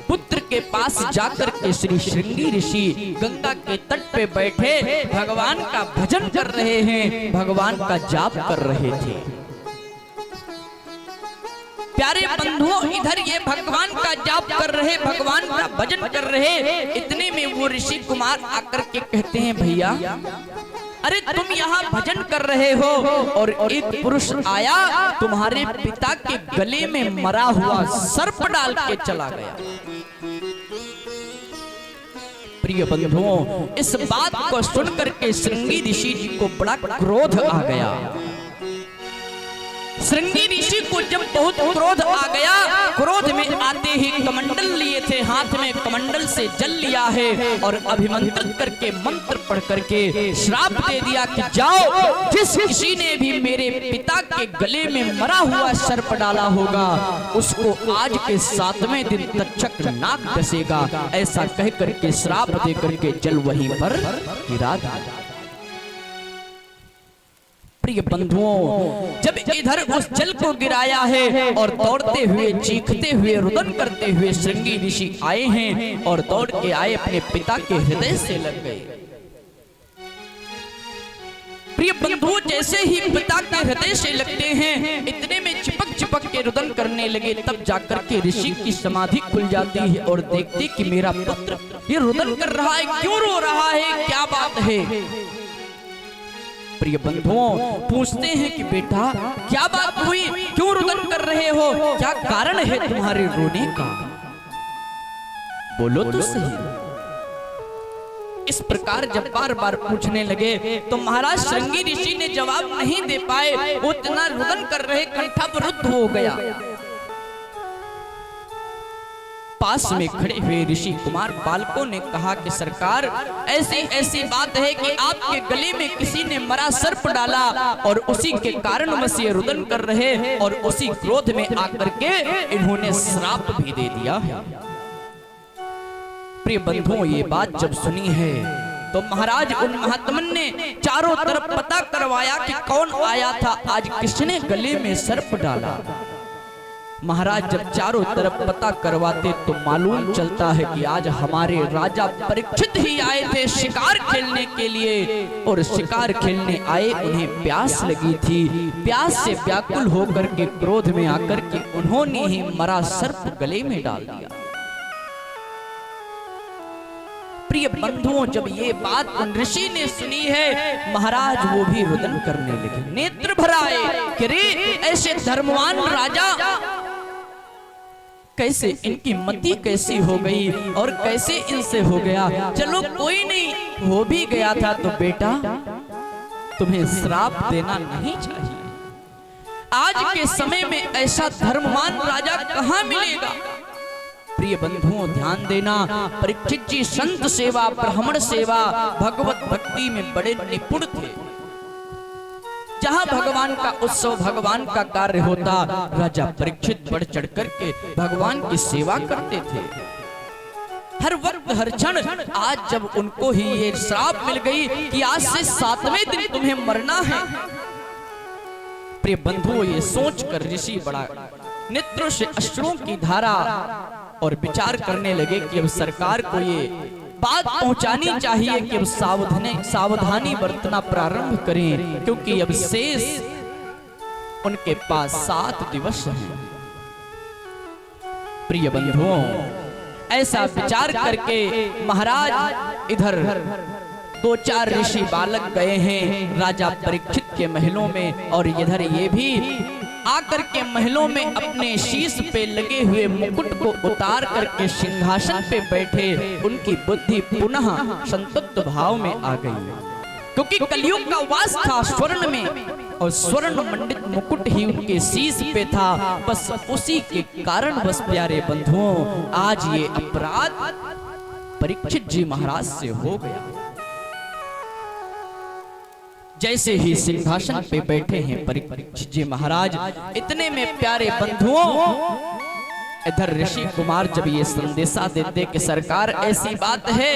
पुत्र के पास जाकर के श्री श्रृंगी ऋषि गंगा के तट पे बैठे भगवान का भजन कर रहे हैं, भगवान का जाप कर रहे थे। प्यारे बंधुओं, इधर ये भगवान का जाप कर रहे, भगवान का भजन कर रहे, इतने में वो ऋषि कुमार आकर के कहते हैं, भैया अरे तुम यहाँ भजन कर रहे हो और एक पुरुष आया, तुम्हारे पिता के गले में मरा हुआ सर्प डाल के चला गया। प्रिय बंधुओं, इस बात को सुनकर के श्रृंगी ऋषि जी को बड़ा क्रोध आ गया। श्रृंगी ऋषि को जब बहुत क्रोध आ गया, क्रोध में आते ही कमंडल लिए थे, हाथ में कमंडल से जल लिया है और अभिमंत्रित करके मंत्र पढ़ करके श्राप दे दिया कि जाओ, जिस किसी ने भी मेरे पिता के गले में मरा हुआ सर्प डाला होगा उसको आज के 7वें दिन तक्षक नाक डसेगा। ऐसा कह करके श्राप दे करके जल वहीं पर गिरा दिया। प्रिय बंधुओं, जब इधर उस जल को गिराया है और दौड़ते हुए, चीखते हुए, रुदन करते हुए श्रृंगी ऋषि आए हैं और दौड़ के आए, अपने पिता के हृदय से लग गए। प्रिय बंधुओं, जैसे ही पिता के हृदय से लगते हैं, इतने में चिपक चिपक के रुदन करने लगे। तब जाकर के ऋषि की समाधि खुल जाती है और देखते कि मेरा पुत्र ये रुदन कर रहा है, क्यों रो रहा है, क्या बात है। प्रिय बंधुओं, पूछते हैं कि बेटा क्या बात हुई, क्यों रुदन कर रहे हो, क्या कारण है तुम्हारे रोने का, बोलो तो सही। इस प्रकार जब बार बार पूछने लगे तो महाराज श्रृंगी ऋषि ने जवाब नहीं दे पाए, वो इतना रुदन कर रहे, कंठावरुद्ध हो गया। पास में खड़े हुए ऋषि कुमार बालकों ने कहा कि सरकार, ऐसी ऐसी बात है कि आपके गले में किसी ने मरा सर्प डाला और उसी के कारण वह रुदन कर रहे और उसी क्रोध में आकर के इन्होंने श्राप भी दे दिया है। प्रिय बंधुओं, ये बात जब सुनी है तो महाराज उन महात्मन ने चारों तरफ पता करवाया कि कौन आया था, आज किसने गले में सर्प डाला। महाराज जब चारों तरफ पता करवाते तो मालूम चलता है कि आज हमारे राजा परीक्षित ही आए थे शिकार खेलने के लिए, और शिकार खेलने आए उन्हें प्यास लगी थी, प्यास से व्याकुल होकर के क्रोध में आकर के उन्होंने ही मरा सर्प गले में डाल दिया। प्रिय बंधुओं, जब ये बात उन ऋषि ने सुनी है, महाराज वो भी रुदन करने लगे, नेत्र भर आए कि रे ऐसे धर्मवान राजा, कैसे इनकी मति कैसी हो गई और कैसे इनसे हो गया। चलो कोई नहीं, हो भी गया था तो बेटा तुम्हें श्राप देना नहीं चाहिए। आज के समय में ऐसा धर्मवान राजा कहां मिलेगा। प्रिय बंधुओं, ध्यान देना, परीक्षित जी संत सेवा, ब्राह्मण सेवा, भगवत भक्ति में बड़े निपुण थे। जहां भगवान का उत्सव, भगवान का कार्य होता, राजा परीक्षित बढ़ चढ़ करके भगवान की सेवा करते थे। हर वक्त हर क्षण। आज जब उनको ही ये श्राप मिल गई कि आज से 7वें दिन तुम्हें मरना है। प्रिय बंधुओं, ये सोचकर ऋषि बड़ा नेत्रों से अश्रुओं की धारा और विचार करने लगे कि अब सरकार को ये बात पहुंचानी चाहिए कि अब सावधानी बरतना प्रारंभ करें, क्योंकि अब शेष उनके पास 7 दिवस हैं। प्रिय बंधुओं, ऐसा विचार करके महाराज इधर 2-4 ऋषि बालक गए हैं राजा परीक्षित के महलों में, और इधर ये भी आकर के महलों में अपने शीश पे लगे हुए मुकुट को उतार करके सिंहासन पे बैठे। उनकी बुद्धि पुनः संतुष्ट भाव में आ गई, क्योंकि कलयुग का वास था स्वर्ण में, और स्वर्ण मंडित मुकुट ही उनके शीश पे था। बस उसी के कारण बस प्यारे बंधुओं आज ये अपराध परीक्षित जी महाराज से हो गया। जैसे ही सिंहासन पे बैठे हैं परीक्षित जी महाराज, इतने में प्यारे बंधुओं इधर ऋषि कुमार जब ये संदेशा देते कि सरकार ऐसी बात है,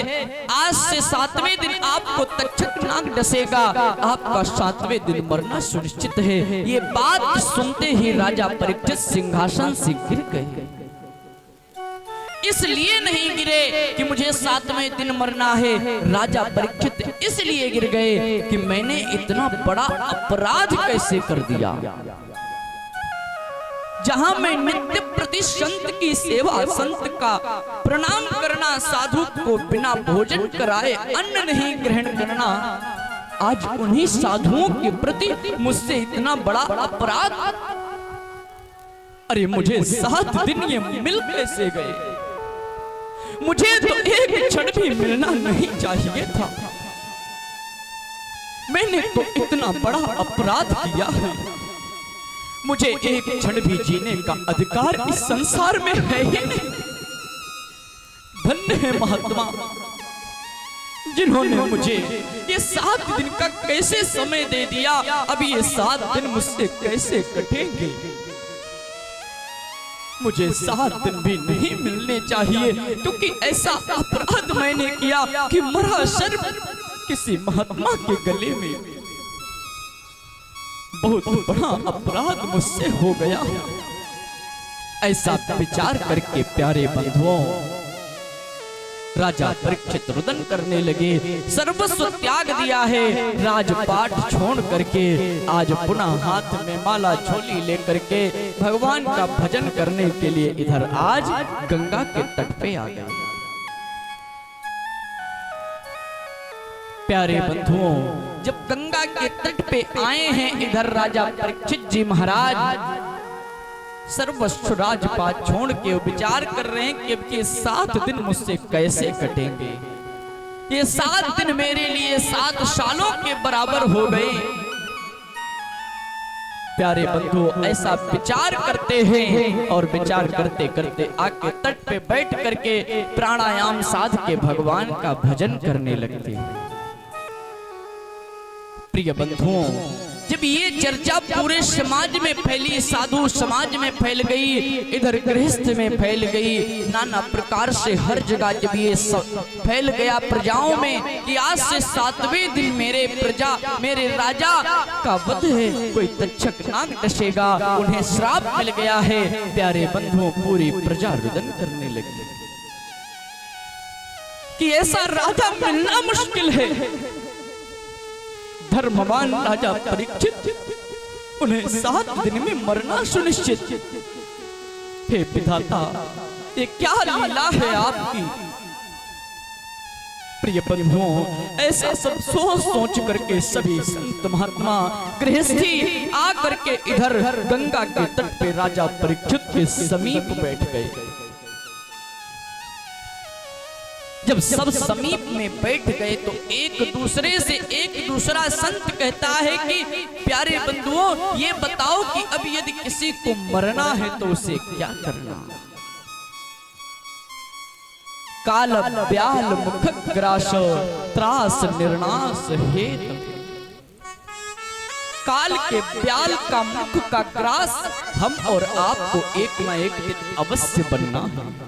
आज से 7वें दिन आपको तक्षक नाग डसेगा, आपका 7वें दिन मरना सुनिश्चित है। ये बात सुनते ही राजा परीक्षित सिंहासन से गिर गए। इसलिए नहीं गिरे कि मुझे 7वें दिन मरना है, राजा परीक्षित इसलिए गिर गए कि मैंने इतना बड़ा अपराध कैसे कर दिया। जहां मैं नित्य प्रति संत की सेवा, संत का प्रणाम करना, साधु को बिना भोजन कराए अन्न नहीं ग्रहण करना, आज उन्हीं साधुओं के प्रति मुझसे इतना बड़ा अपराध। अरे मुझे 7 दिन ये मिल कैसे गए? मुझे तो एक क्षण भी मिलना नहीं चाहिए था। मैंने तो इतना बड़ा अपराध किया है, मुझे एक क्षण भी जीने का अधिकार इस संसार में है ही नहीं। धन्य है महात्मा जिन्होंने मुझे ये 7 दिन का कैसे समय दे दिया। अब ये 7 दिन मुझसे कैसे कटेंगे? मुझे 7 दिन भी नहीं मिलने चाहिए, क्योंकि ऐसा अपराध मैंने किया कि मरा सर्प किसी महात्मा के गले में। बहुत बड़ा अपराध मुझसे हो गया। ऐसा विचार करके प्यारे बंधुओं राजा परीक्षित रुदन करने लगे। सर्वस्व त्याग दिया है, राजपाट छोड़ करके आज पुनः हाथ में माला झोली लेकर के भगवान का भजन करने के लिए इधर आज गंगा के तट पे आ गए। प्यारे बंधुओं, जब गंगा के तट पे आए हैं इधर राजा परीक्षित जी महाराज सर्वस्व राजपाट छोड़ के विचार कर रहे हैं कि अब के 7 दिन मुझसे कैसे कटेंगे। ये 7 दिन मेरे लिए 7 सालों के बराबर हो गए। प्यारे बंधुओं, ऐसा विचार करते हैं और विचार करते करते आके तट पे बैठ करके प्राणायाम साध के भगवान का भजन करने लगते हैं। प्रिय बंधुओं, जब ये चर्चा पूरे समाज में फैली, साधु समाज में फैल गई, इधर गृहस्थ में फैल गई, नाना प्रकार से हर जगह जब ये फैल गया प्रजाओं में कि आज से 7वें दिन मेरे राजा का वध है, कोई तक्षक नाग डसेगा, उन्हें श्राप मिल गया है। प्यारे बंधुओं, पूरी प्रजा रुदन करने लगी कि ऐसा राजा मिलना मुश्किल है। धर्मवान राजा परीक्षित, उन्हें 7 दिन में मरना सुनिश्चित। हे विधाता, ये क्या लीला है आपकी। प्रिय बंधुओं, ऐसा सब सोच करके सभी संत महात्मा गृहस्थी आ करके इधर गंगा के तट पे राजा परीक्षित के समीप बैठ गए। जब सब समीप में बैठ गए तो एक दूसरा संत कहता है कि प्यारे बंधुओं, ये बताओ कि अब यदि किसी को मरना है तो उसे क्या करना। काल ब्याल मुख ग्रास त्रास निर्नाश हेत। काल के ब्याल का मुख का ग्रास हम और आपको एक न एक दिन अवश्य बनना है।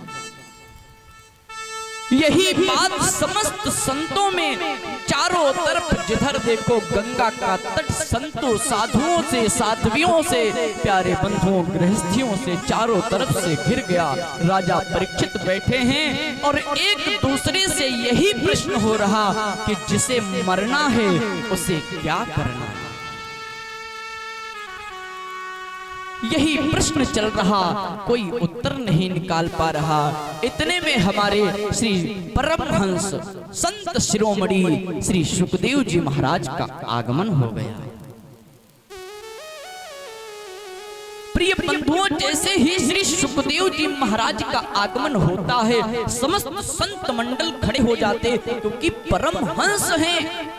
यही बात समस्त संतों में चारों तरफ जिधर देखो गंगा का तट संतों, साधुओं से, साध्वियों से, प्यारे बंधुओं, गृहस्थियों से चारों तरफ से घिर गया। राजा परीक्षित बैठे हैं और एक दूसरे से यही प्रश्न हो रहा कि जिसे मरना है उसे क्या करना है। यही प्रश्न चल रहा, कोई उत्तर नहीं निकाल पा रहा। इतने में हमारे श्री परमहंस संत शिरोमणि श्री सुखदेव जी महाराज का आगमन हो गया। प्रिय बंधुओं, जैसे ही श्री सुखदेव जी महाराज का आगमन होता है, समस्त संत मंडल खड़े हो जाते, क्योंकि परमहंस हैं।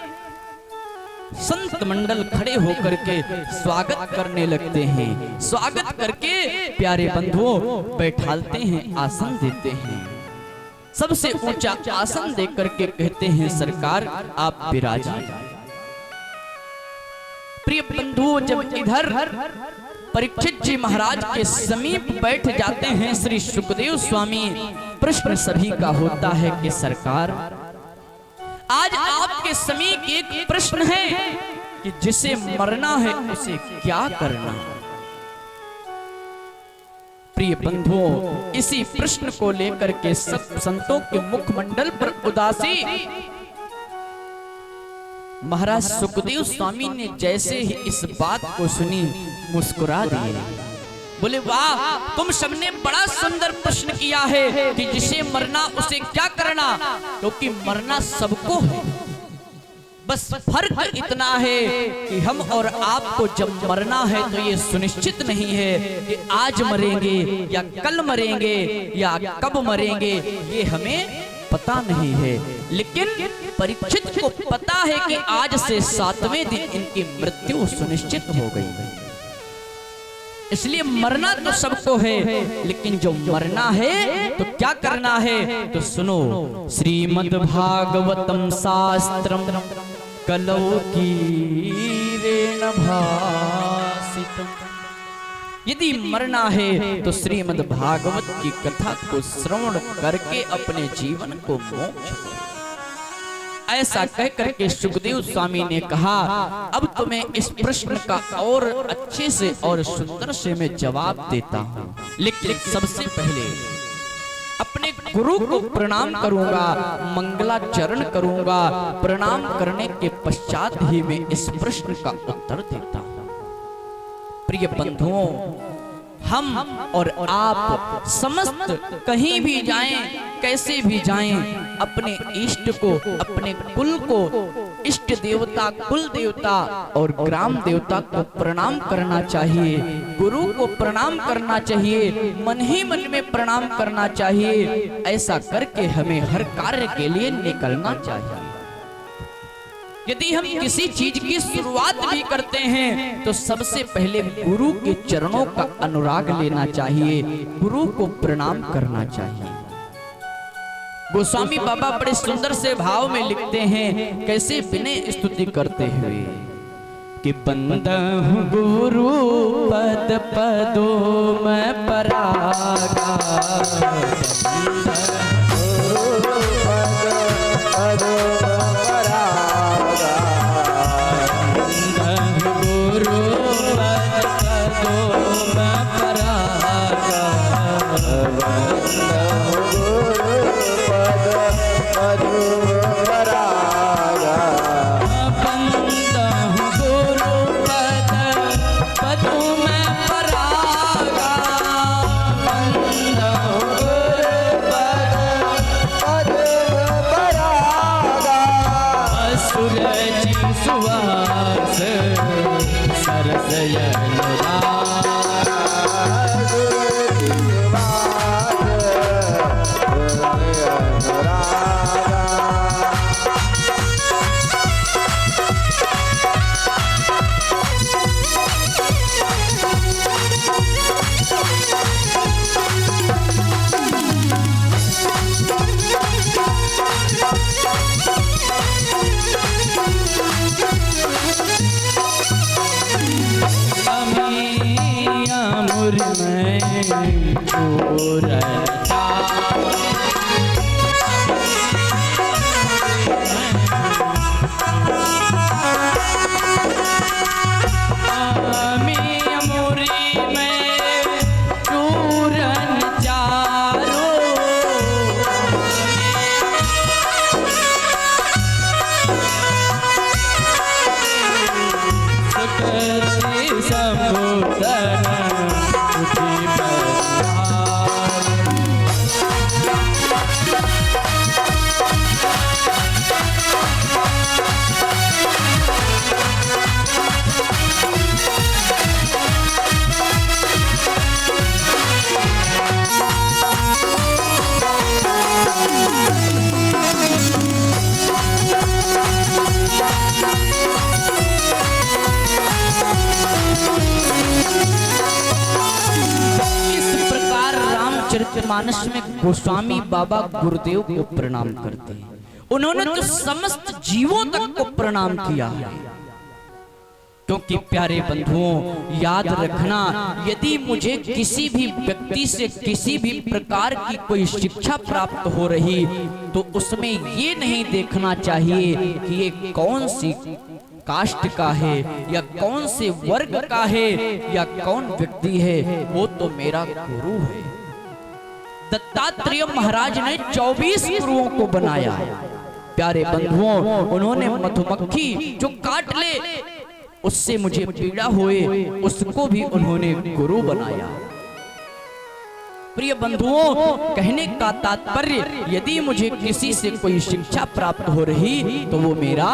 संत मंडल खड़े होकर के स्वागत करने लगते हैं। स्वागत करके प्यारे बंधुओं बैठालते हैं, आसन देते हैं। सबसे ऊंचा आसन देकर के कहते हैं सरकार आप विराजिए। प्रिय बंधुओं, जब इधर परीक्षित जी महाराज के समीप बैठ जाते हैं श्री सुखदेव स्वामी, प्रश्न सभी का होता है कि सरकार आज आपके समीप एक प्रश्न है कि जिसे मरना है उसे क्या करना है। प्रिय बंधुओं, इसी प्रश्न को लेकर के सब संतों के मुखमंडल पर उदासी महाराज सुखदेव स्वामी ने जैसे ही इस बात को सुनी मुस्कुरा दिए। बोले वाह, तुम सबने बड़ा सुंदर प्रश्न किया है कि जिसे मरना उसे क्या करना, क्योंकि मरना सबको है। बस फर्क इतना है कि हम और आपको जब मरना है तो ये सुनिश्चित नहीं है कि आज मरेंगे या कल मरेंगे या कब मरेंगे, ये हमें पता नहीं है। लेकिन परीक्षित को पता है कि आज से 7वें दिन इनकी मृत्यु सुनिश्चित हो गई है। इसलिए मरना तो सबको है, लेकिन जो मरना है तो क्या करना है, तो सुनो। श्रीमद् भागवतम शास्त्रम कलौ कीरेण भासितम्। यदि मरना है तो श्रीमद् भागवत की कथा को श्रवण करके अपने जीवन को मोक्ष दो। ऐसा कहकर के सुखदेव स्वामी ने कहा अब तुम्हें इस प्रश्न का और अच्छे से और सुंदर से मैं जवाब देता हूँ, लेकिन सबसे पहले अपने गुरु को प्रणाम करूंगा, मंगलाचरण करूंगा। प्रणाम करने के पश्चात ही मैं इस प्रश्न का उत्तर देता हूँ। प्रिय बंधुओं, हम और आप समस्त कहीं भी जाएं, कैसे भी जाएं, अपने इष्ट को, अपने कुल को, इष्ट देवता, कुल देवता और ग्राम देवता को प्रणाम करना चाहिए। गुरु को प्रणाम करना चाहिए, मन ही मन में प्रणाम करना चाहिए। ऐसा करके हमें हर कार्य के लिए निकलना चाहिए। यदि हम किसी चीज की शुरुआत भी करते हैं तो सबसे पहले गुरु के चरणों का अनुराग लेना चाहिए, गुरु को प्रणाम करना चाहिए। गोस्वामी बाबा बड़े सुंदर से भाव में लिखते हैं, कैसे विनय स्तुति करते हुए कि बंदहु गुरु पद पदों में परागा, रामचरितमानस में गोस्वामी बाबा गुरुदेव को प्रणाम करते हैं। उन्होंने तो समस्त जीवों तक को प्रणाम किया है। क्योंकि प्यारे बंधुओं, याद रखना, यदि मुझे किसी भी व्यक्ति से किसी भी प्रकार की कोई शिक्षा प्राप्त हो रही तो उसमें ये नहीं देखना चाहिए कि ये कौन सी कास्ट का है या कौन से वर्ग का है या कौन व्यक्ति है, वो तो मेरा गुरु है। दत्तात्रेय महाराज ने 24 गुरुओं को बनाया। प्यारे बंधुओं, उन्होंने मधुमक्खी जो काट ले उससे मुझे पीड़ा होए, उसको भी उन्होंने गुरु बनाया। प्रिय बंधुओं, कहने का तात्पर्य, यदि मुझे किसी से कोई शिक्षा प्राप्त हो रही तो वो मेरा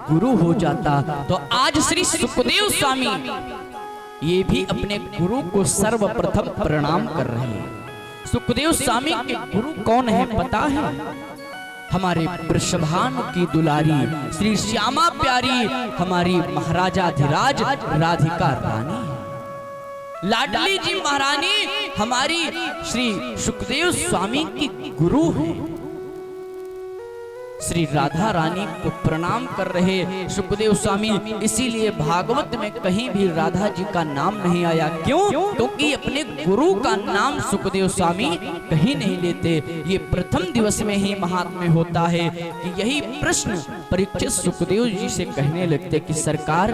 गुरु हो जाता। तो आज श्री सुखदेव स्वामी ये भी अपने गुरु को सर्वप्रथम प्रणाम कर रहे हैं। सुखदेव स्वामी के गुरु कौन है पता है? हमारे वृषभानु की दुलारी श्री श्यामा प्यारी हमारी महाराजाधिराज राधिका रानी, लाडली जी महारानी हमारी श्री सुखदेव स्वामी की गुरु हैं। श्री राधा रानी को प्रणाम कर रहे सुखदेव स्वामी। इसीलिए भागवत में कहीं भी राधा जी का नाम नहीं आया। क्यों? क्योंकि अपने गुरु का नाम सुखदेव स्वामी कहीं नहीं लेते। ये प्रथम दिवस में ही महात्म्य होता है कि यही प्रश्न परीक्षित सुखदेव जी से कहने लगते कि सरकार,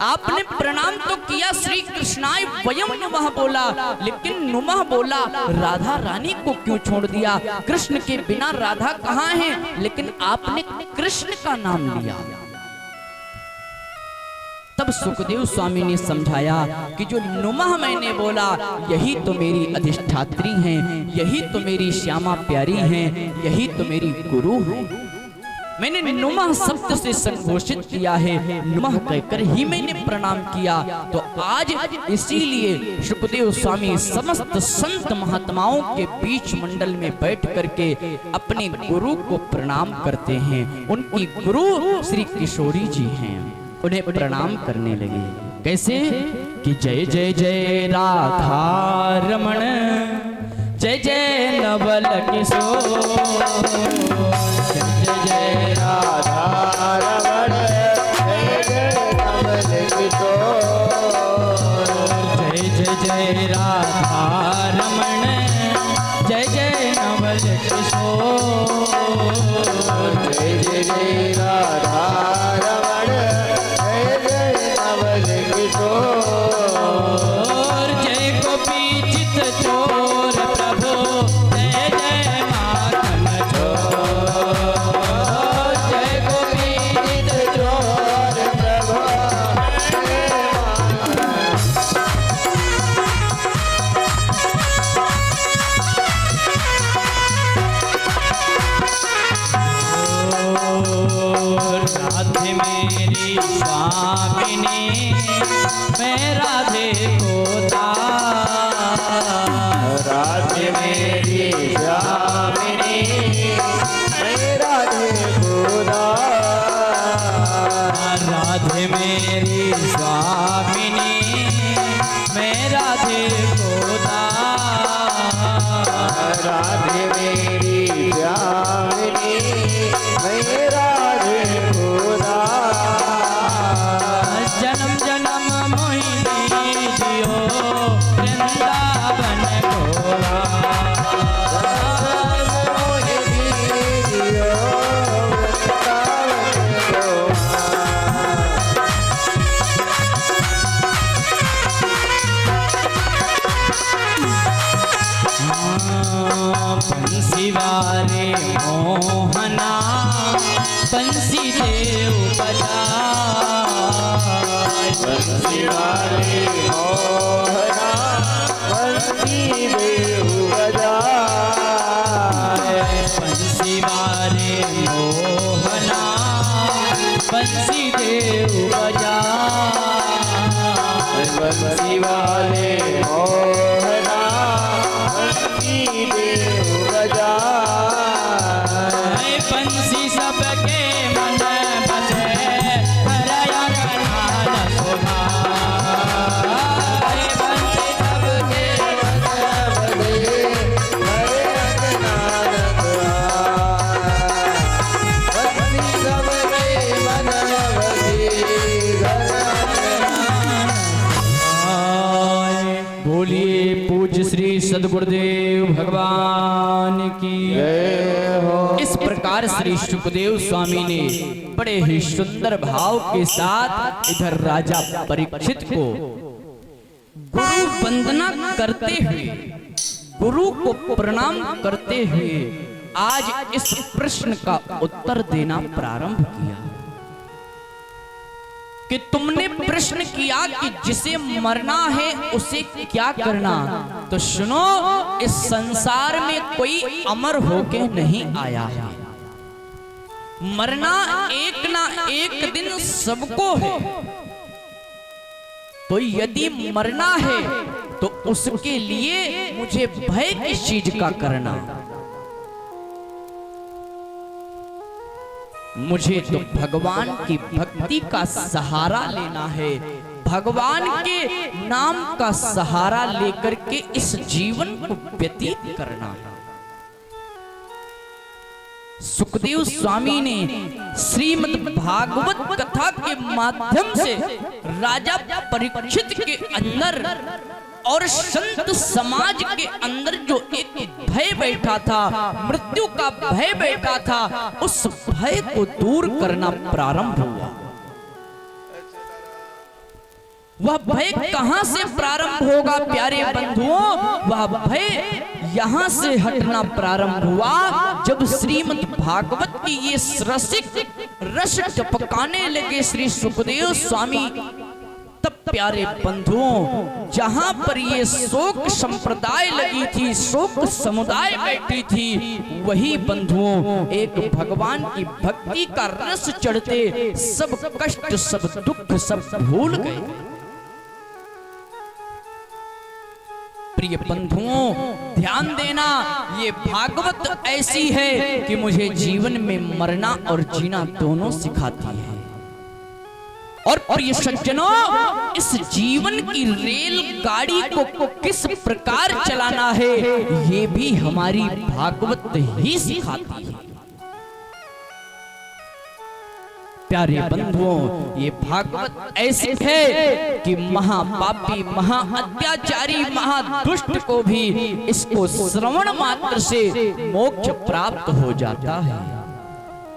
आपने प्रणाम तो किया, श्री कृष्णाय वयम नुमः बोला, लेकिन नुमः बोला राधा रानी को क्यों छोड़ दिया? कृष्ण के बिना राधा कहाँ है? लेकिन आपने कृष्ण का नाम लिया। तब सुखदेव स्वामी ने समझाया कि जो नुमः मैंने बोला यही तो मेरी अधिष्ठात्री हैं, यही तो मेरी श्यामा प्यारी हैं, यही तो मेरी गुरु हैं। मैंने नुमः शब्द से संघोषित किया है, नुमः कहकर ही मैंने प्रणाम किया। तो आज इसीलिए सुखदेव स्वामी समस्त संत महात्माओं के बीच मंडल में बैठ करके अपने गुरु को प्रणाम करते हैं। उनकी गुरु श्री किशोरी जी हैं, उन्हें प्रणाम करने लगे। कैसे कि जय जय जय राधा रमण, जय जय नवल किशोर, जय जय राधा रमण, जय जय नवल किशोर, जय जय जय राधा रमण, जय जय नवल किशोर, जय जय जय राधा रमण, जय जय नवल किशोर, जय गोपी चित चोर प्रभु, जय जय माखन चोर, जय गोपी चित चोर प्रभु, राधे मेरी स्वामिनी, मैं राधे को राधे मेरी स्वामिनी, मैं राधे गोदा, राधे मेरी स्वामिनी, मैं राधे को राधे मेरी स्वामिनी, मैं राधे गोदा, जन्म जन्म मोहिनी जियो वृंदावन गोरा, मोहिनी जियो वृंदावन गोरा, बंसी वाले मोहना, बंसी देव बजा, बंसी वाले मोहना, बंसी देव बजा, बंसी वाले मोहना, बंसी देव बजा, बंसी वाले मोहना, बंसी देव बजा, बंसी सबके मन बसे, हरया कनाल शोभा, बंसी सबके बंसी पूज्य श्री सद्गुरुदेव भगवान की जय हो। इस प्रकार श्री सुखदेव स्वामी ने बड़े ही सुंदर भाव के साथ इधर राजा परीक्षित को गुरु वंदना करते हुए, गुरु को प्रणाम करते हुए आज इस प्रश्न का उत्तर देना प्रारंभ किया कि तुमने प्रश्न किया कि जिसे मरना है उसे क्या करना। तो सुनो, इस संसार में कोई अमर होके नहीं आया है। मरना एक ना एक दिन सबको है। तो यदि मरना है तो उसके लिए मुझे भय किस चीज का करना। मुझे तो भगवान की भक्ति का सहारा लेना है, भगवान के नाम का सहारा लेकर के इस जीवन को व्यतीत करना है। सुखदेव स्वामी ने श्रीमद् भागवत कथा के माध्यम से राजा परीक्षित के अंदर और संत समाज के अंदर जो एक भय बैठा था, मृत्यु का भय बैठा था, उस भय को दूर करना प्रारंभ हुआ। वह भय कहां से प्रारंभ होगा प्यारे बंधुओं? वह भय यहां से हटना प्रारंभ हुआ जब श्रीमद् भागवत की ये रसिक रस टपकाने लगे श्री सुखदेव स्वामी। तब प्यारे बंधुओं, जहां पर ये शोक संप्रदाय लगी थी, शोक समुदाय बैठी थी, वही बंधुओं एक भगवान की भक्ति का रस चढ़ते सब कष्ट, सब दुख, सब भूल गए। प्रिय बंधुओं, ध्यान देना, ये भागवत ऐसी है कि मुझे जीवन में मरना और जीना दोनों सिखाती है। और प्रिय सज्जनों, इस जीवन की रेलगाड़ी को किस प्रकार चलाना है, ये भी हमारी भागवत ही सिखाती है। प्यारे बंधुओं, ये भागवत ऐसे है कि महापापी, महाअत्याचारी, महादुष्ट को भी इसको श्रवण मात्र से मोक्ष प्राप्त हो जाता है।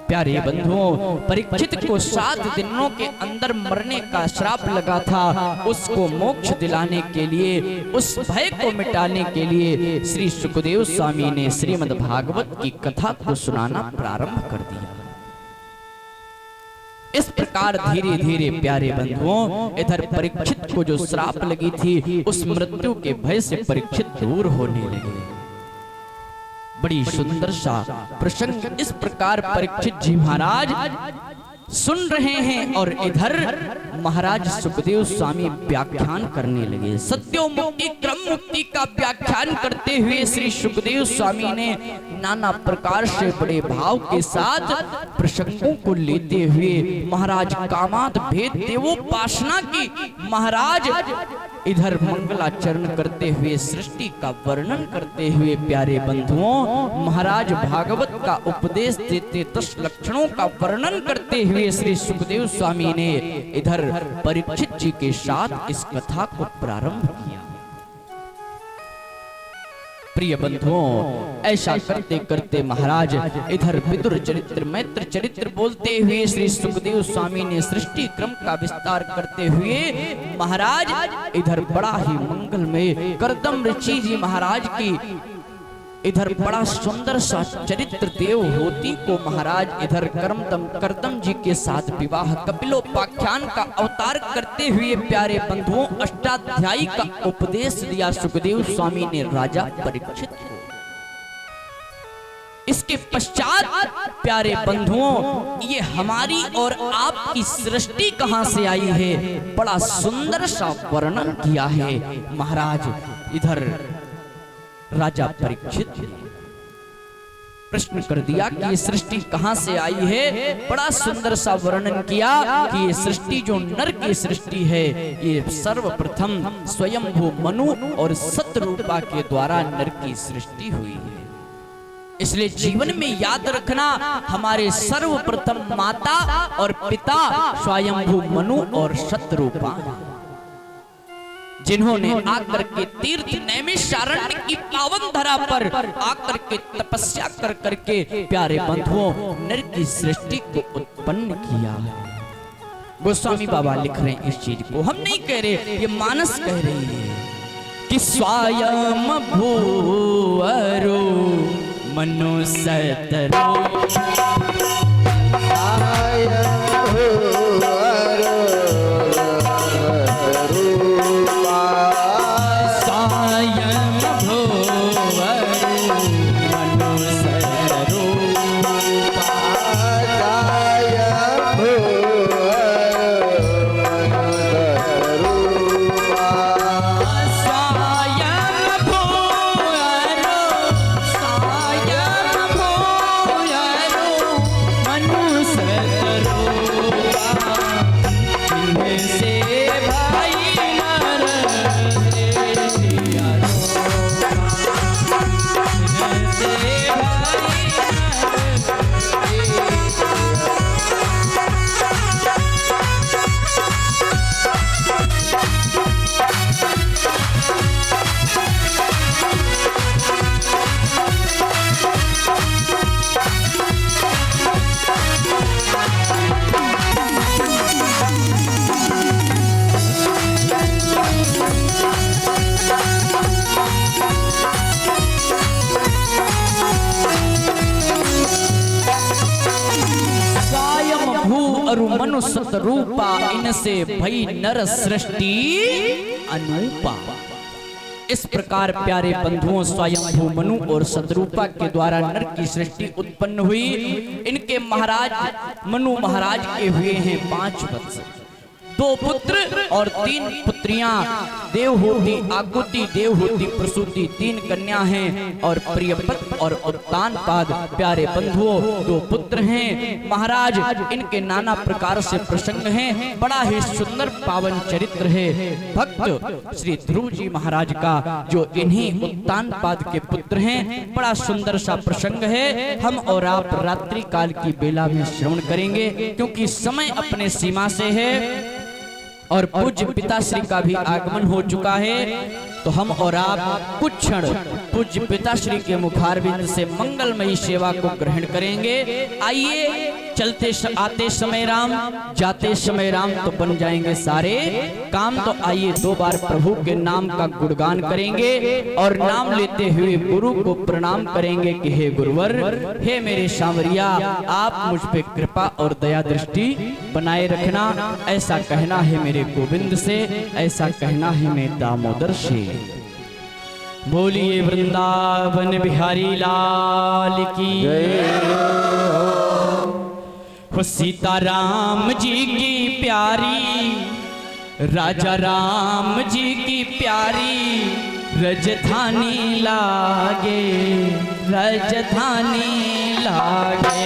प्यारे बंधुओं, परीक्षित को 7 दिनों के अंदर मरने का श्राप लगा था। उसको मोक्ष दिलाने के लिए, उस भय को मिटाने के लिए श्री सुखदेव स्वामी ने श्रीमद् भागवत की कथा को सुनाना प्रारंभ कर दिया। इस प्रकार धीरे धीरे प्यारे बंधुओं, इधर परीक्षित को जो श्राप लगी थी, उस मृत्यु के भय से परीक्षित दूर होने लगे। बड़ी सुंदर सा प्रसंग इस प्रकार परीक्षित जी महाराज सुन रहे हैं और इधर महाराज सुखदेव स्वामी व्याख्यान करने लगे। सत्योमुक्ति क्रम मुक्ति का व्याख्यान करते हुए श्री सुखदेव स्वामी ने नाना प्रकार से बड़े भाव के साथ प्रसंगों को लेते हुए महाराज कामाद भेद देवोपासना की महाराज इधर मंगलाचरण करते हुए, सृष्टि का वर्णन करते हुए प्यारे बंधुओं, महाराज भागवत का उपदेश देते 10 लक्षणों का वर्णन करते हुए श्री सुखदेव स्वामी ने इधर परीक्षित जी के साथ इस कथा को प्रारंभ किया। प्रिय बंधुओं, ऐसा करते करते महाराज इधर विदुर चरित्र, मैत्र चरित्र बोलते हुए श्री सुखदेव स्वामी ने सृष्टि क्रम का विस्तार करते हुए महाराज इधर बड़ा ही मंगलमय करदम ऋषि जी महाराज की इधर बड़ा सुंदर सा चरित्र देवहूति को महाराज इधर करदम जी के साथ विवाह कपिलोपाख्यान का अवतार करते हुए प्यारे बंधुओं अष्टाध्यायी का उपदेश दिया सुखदेव स्वामी ने राजा परीक्षित को। इसके पश्चात प्यारे बंधुओं, ये हमारी और आपकी सृष्टि कहां से आई है, बड़ा सुंदर सा वर्णन किया है महाराज। इधर राजा परीक्षित प्रश्न कर दिया कि ये सृष्टि कहां से आई है। बड़ा सुंदर सा वर्णन किया कि ये सृष्टि जो नर की सृष्टि है, ये सर्वप्रथम स्वयंभू मनु और सतरूपा के द्वारा नर की सृष्टि हुई है। इसलिए जीवन में याद रखना, हमारे सर्वप्रथम माता और पिता स्वयंभू मनु और सतरूपा। जिन्होंने आकर के तीर्थ नैमिषारण्य की पावन धरा पर आकर के तपस्या कर करके प्यारे बंधुओं नर की सृष्टि को उत्पन्न किया। गोस्वामी बाबा लिख रहे हैं इस चीज को, हम नहीं कह रहे, ये मानस कह रही है कि स्वयं भूअरो मनुष्यतरो मनुष्य रूपा इनसे भई नर सृष्टि अनूपा। इस प्रकार प्यारे बंधुओं स्वयंभू मनु और सतरूपा के द्वारा नर की सृष्टि उत्पन्न हुई। इनके महाराज मनु महाराज के हुए हैं 5 वत्स, 2 पुत्र और 3 पुत्रियां, देवहूति, आकुति, देवहूति, प्रसूति, 3 कन्या हैं और प्रियव्रत और उत्तानपाद प्यारे बंधुओं 2 पुत्र हैं। महाराज इनके नाना प्रकार से प्रसंग हैं, बड़ा ही सुंदर पावन चरित्र है भक्त श्री ध्रुव जी महाराज का, जो इन्हीं उत्तानपाद के पुत्र हैं। बड़ा सुंदर सा प्रसंग है, हम और आप रात्रि काल की बेला में श्रवण करेंगे क्योंकि समय अपने सीमा से है और पूज्य पिताश्री का भी आगमन हो चुका है। तो हम और आप कुछ क्षण पूज्य पिताश्री के मुखारविंद से मंगलमयी सेवा को ग्रहण करेंगे। आइए चलते आते समय राम, जाते समय राम तो बन जाएंगे सारे काम। तो आइए 2 बार प्रभु के नाम का गुणगान करेंगे और नाम लेते हुए गुरु को प्रणाम करेंगे कि हे गुरुवर, हे मेरे सांवरिया, आप मुझ पे कृपा और दया दृष्टि बनाए रखना। ऐसा कहना है मेरे गोविंद से, ऐसा कहना है मेरे दामोदर से। बोलिए वृंदावन बिहारी लाल की हो। सीताराम जी की प्यारी, राजा राम जी की प्यारी राजधानी लागे, राजधानी लागे।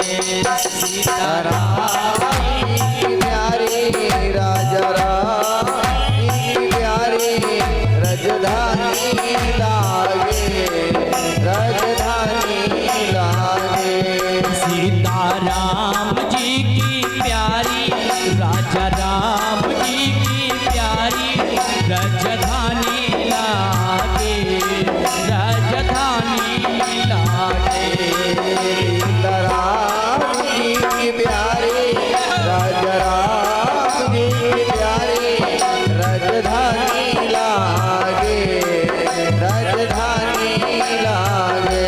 सीताराम की प्यारी, राजा राम की प्यारी राजधानी लागे, राजधानी लागे। सीताराम जी की प्यारी, राजा राम जी की प्यारी राजधानी लागे, राजधानी लागे। सीताराम जी की प्यारी, राजा राम जी की प्यारी राजधानी लागे, राजधानी लागे।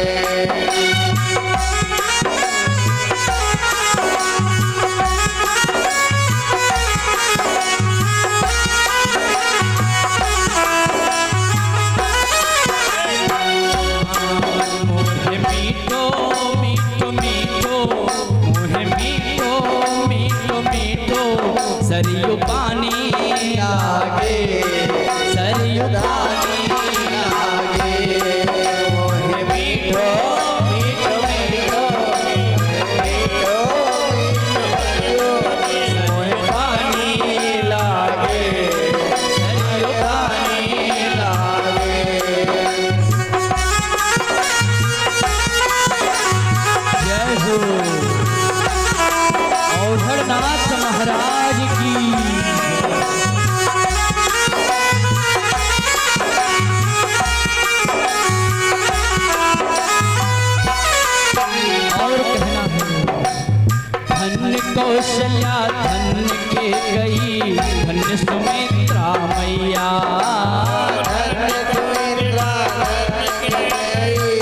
धन्य सुमित्रा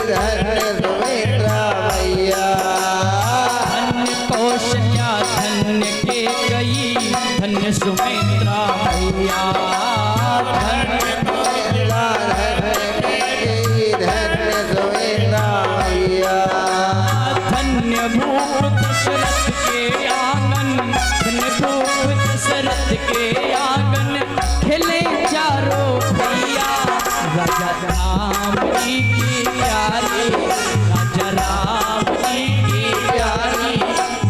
धन्य सुमित्रा मैया धन्य कौशल्या धन्य केकई धन्य सुमित्रा मैया धन्य सुमित्रा धन्य सुमित्रा मैया धन्य भूप दशरथ के आंगन धन्य भूप दशरथ के आंगन खिले चारों भैया राजा राम जी की प्यारी राजा राम जी की प्यारी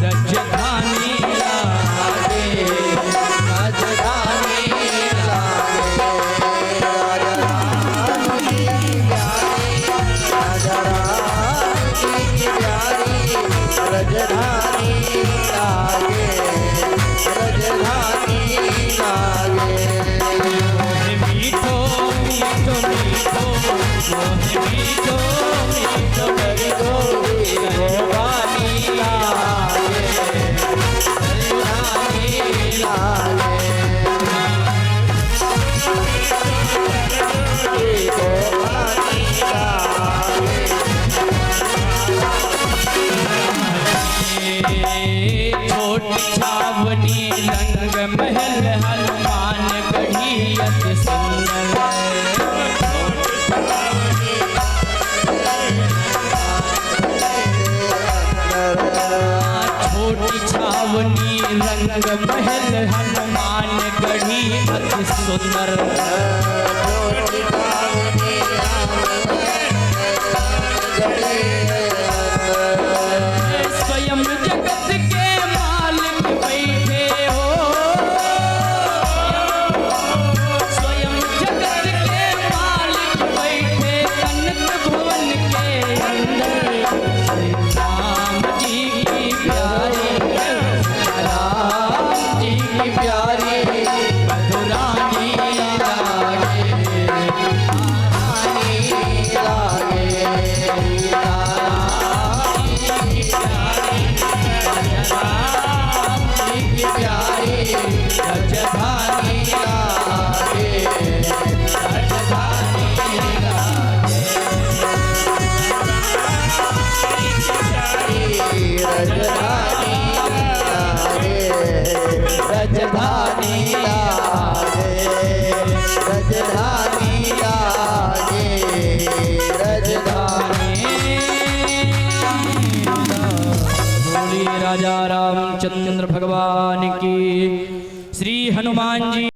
राजधानी लागे राजधानी लागे राजा राम की प्यारी राजा राम की प्यारी राजधानी लागे राजधानी लागे मीठो मीठो मीठो मीठो मीठो करी गोरी गोवानी लागे राजधानी लागे गोवानी लागे छोटी छावनी रंग महल हनुमान गढ़ी अति सुंदर छोटी छावनी रंग महल हनुमान गढ़ी अति सुंदर स्वयं जगत के मालिक बैठे हो स्वयं जगत के मालिक बैठे कनक भवन के अंदर श्री राम जी की प्यारी राम जी की प्यारी मधुरानी लागे रानी लागे राजधानी लागे राजधानी लागे राजधानी लागे राजधानी लागे राजधानी लागे राजधानी बोलिए राजा रामचंद्र भगवान की। श्री हनुमान जी